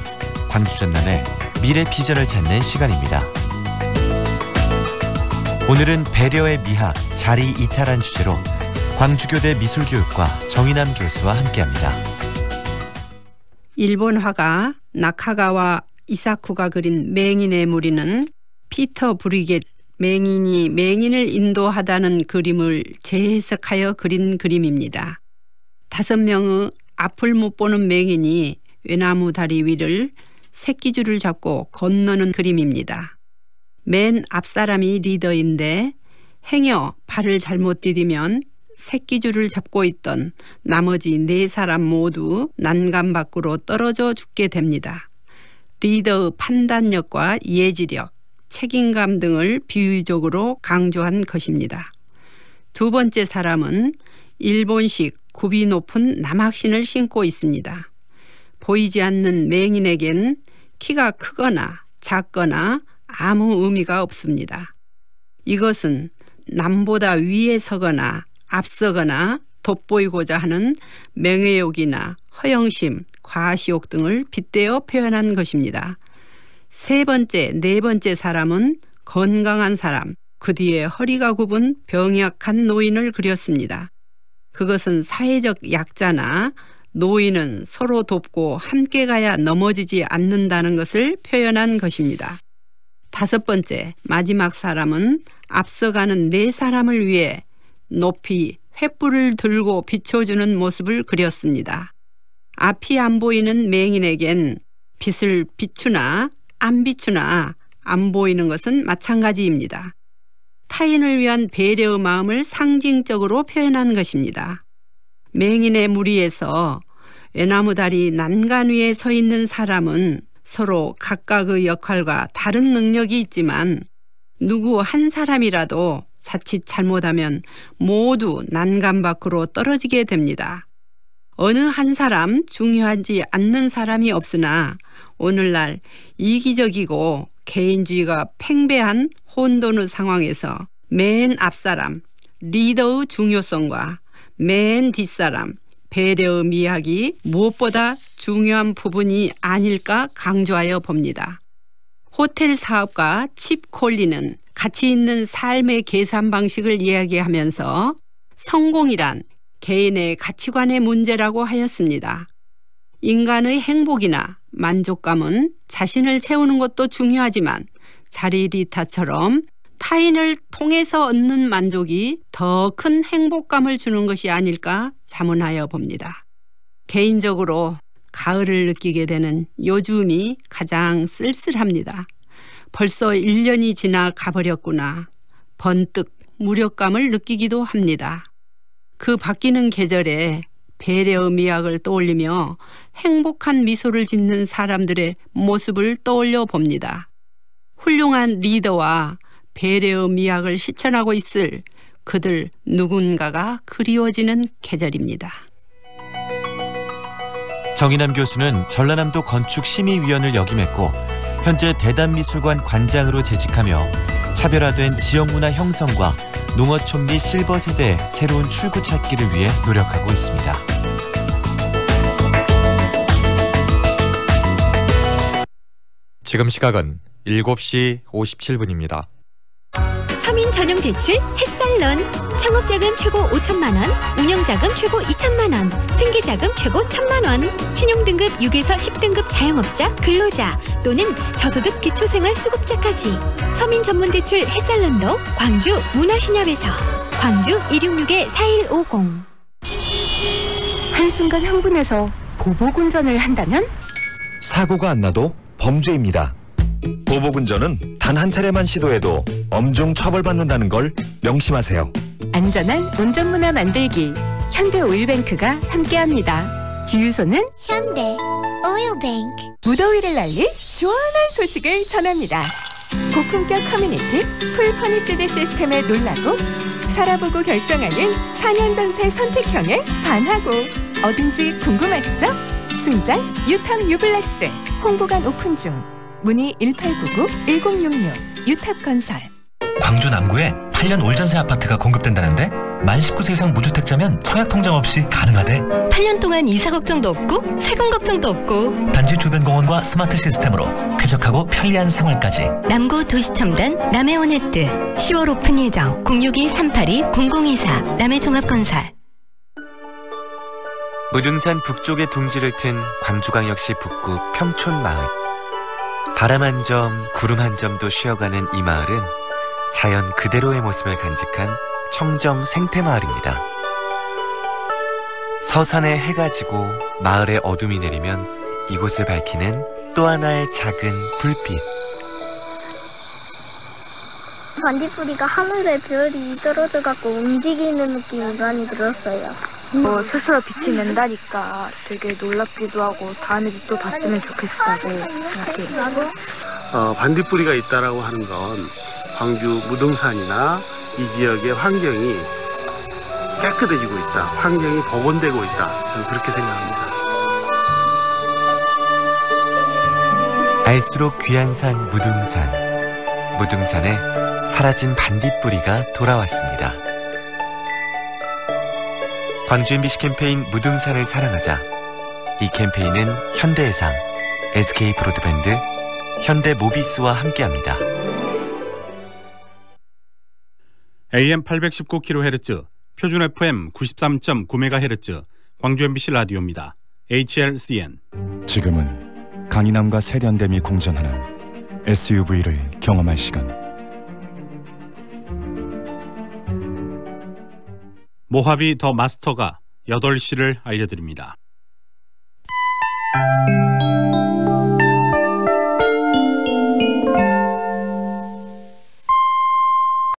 광주 전남의 미래 비전을 찾는 시간입니다. 오늘은 배려의 미학, 자리 이탈한 주제로 광주교대 미술교육과 정인남 교수와 함께합니다. 일본 화가 나카가와 이사쿠가 그린 맹인의 무리는 피터 브리겟 맹인이 맹인을 인도하다는 그림을 재해석하여 그린 그림입니다. 5명의 앞을 못 보는 맹인이 외나무 다리 위를 새끼줄을 잡고 건너는 그림입니다. 맨 앞사람이 리더인데 행여 발을 잘못 디디면 새끼줄을 잡고 있던 나머지 4사람 모두 난간 밖으로 떨어져 죽게 됩니다. 리더의 판단력과 예지력, 책임감 등을 비유적으로 강조한 것입니다. 두 번째 사람은 일본식 굽이 높은 남학신을 신고 있습니다. 보이지 않는 맹인에겐 키가 크거나 작거나 아무 의미가 없습니다. 이것은 남보다 위에 서거나 앞서거나 돋보이고자 하는 명예욕이나 허영심, 과시욕 등을 빗대어 표현한 것입니다. 세 번째, 네 번째 사람은 건강한 사람, 그 뒤에 허리가 굽은 병약한 노인을 그렸습니다. 그것은 사회적 약자나 노인은 서로 돕고 함께 가야 넘어지지 않는다는 것을 표현한 것입니다. 5번째, 마지막 사람은 앞서가는 4사람을 위해 높이 횃불을 들고 비춰주는 모습을 그렸습니다. 앞이 안 보이는 맹인에겐 빛을 비추나 안 비추나 안 보이는 것은 마찬가지입니다. 타인을 위한 배려의 마음을 상징적으로 표현한 것입니다. 맹인의 무리에서 외나무다리 난간 위에 서 있는 사람은 서로 각각의 역할과 다른 능력이 있지만 누구 한 사람이라도 자칫 잘못하면 모두 난간 밖으로 떨어지게 됩니다. 어느 한 사람 중요하지 않는 사람이 없으나 오늘날 이기적이고 개인주의가 팽배한 혼돈의 상황에서 맨 앞사람, 리더의 중요성과 맨 뒷사람, 배려의 미학이 무엇보다 중요한 부분이 아닐까 강조하여 봅니다. 호텔 사업가 칩 콜리는 가치 있는 삶의 계산 방식을 이야기하면서 성공이란 개인의 가치관의 문제라고 하였습니다. 인간의 행복이나 만족감은 자신을 채우는 것도 중요하지만 자리리타처럼 타인을 통해서 얻는 만족이 더 큰 행복감을 주는 것이 아닐까 자문하여 봅니다. 개인적으로 가을을 느끼게 되는 요즘이 가장 쓸쓸합니다. 벌써 1년이 지나 가버렸구나. 번뜩 무력감을 느끼기도 합니다. 그 바뀌는 계절에 배려의 미학을 떠올리며 행복한 미소를 짓는 사람들의 모습을 떠올려 봅니다. 훌륭한 리더와 배려의 미학을 실천하고 있을 그들 누군가가 그리워지는 계절입니다. 정인남 교수는 전라남도 건축심의위원을 역임했고 현재 대단미술관 관장으로 재직하며 차별화된 지역문화 형성과 농어촌 및 실버 세대의 새로운 출구 찾기를 위해 노력하고 있습니다. 지금 시각은 7시 57분입니다. 서민 전용 대출 햇살런. 창업자금 최고 5천만 원, 운영자금 최고 2천만 원, 생계자금 최고 1,000만 원. 신용등급 6에서 10등급 자영업자, 근로자 또는 저소득 기초생활수급자까지 서민 전문 대출 햇살런도 광주 문화신협에서. 광주 266-4150. 한순간 흥분해서 보복운전을 한다면? 사고가 안 나도 범죄입니다. 보복운전은 단 한 차례만 시도해도 엄중 처벌받는다는 걸 명심하세요. 안전한 운전문화 만들기 현대오일뱅크가 함께합니다. 주유소는 현대 오일뱅크. 무더위를 날릴 시원한 소식을 전합니다. 고품격 커뮤니티 풀퍼니시드 시스템에 놀라고 살아보고 결정하는 4년 전세 선택형에 반하고 어딘지 궁금하시죠? 충장 유탑 유블레스 홍보관 오픈 중. 문의 1899-1066 유탑건설. 광주 남구에 8년 올전세 아파트가 공급된다는데 만 19세 이상 무주택자면 청약통장 없이 가능하대. 8년 동안 이사 걱정도 없고 세금 걱정도 없고 단지 주변 공원과 스마트 시스템으로 쾌적하고 편리한 생활까지. 남구 도시첨단 남해온해뜨 10월 오픈 예정. 062-382-0024 남해종합건설. 무등산 북쪽의 둥지를 튼 광주광역시 북구 평촌마을. 바람 한 점, 구름 한 점도 쉬어가는 이 마을은 자연 그대로의 모습을 간직한 청정 생태마을입니다. 서산에 해가 지고 마을에 어둠이 내리면 이곳을 밝히는 또 하나의 작은 불빛. 반딧불이가 하늘에 별이 떨어져갖고 움직이는 느낌이 많이 들었어요. 스스로 빛이 낸다니까 되게 놀랍기도 하고 다음에도 또 봤으면 좋겠다고 생각해요. 반딧불이가 있다라고 하는 건 광주 무등산이나 이 지역의 환경이 깨끗해지고 있다, 환경이 복원되고 있다, 저는 그렇게 생각합니다. 알수록 귀한 산 무등산. 무등산에 사라진 반딧불이가 돌아왔습니다. 광주 MBC 캠페인 무등산을 사랑하자. 이 캠페인은 현대해상, SK 브로드밴드, 현대모비스와 함께합니다. AM 819kHz, 표준 FM 93.9MHz, 광주 MBC 라디오입니다. HLCN. 지금은 강인함과 세련됨이 공존하는 SUV를 경험할 시간. 모하비 더 마스터가 8시를 알려드립니다.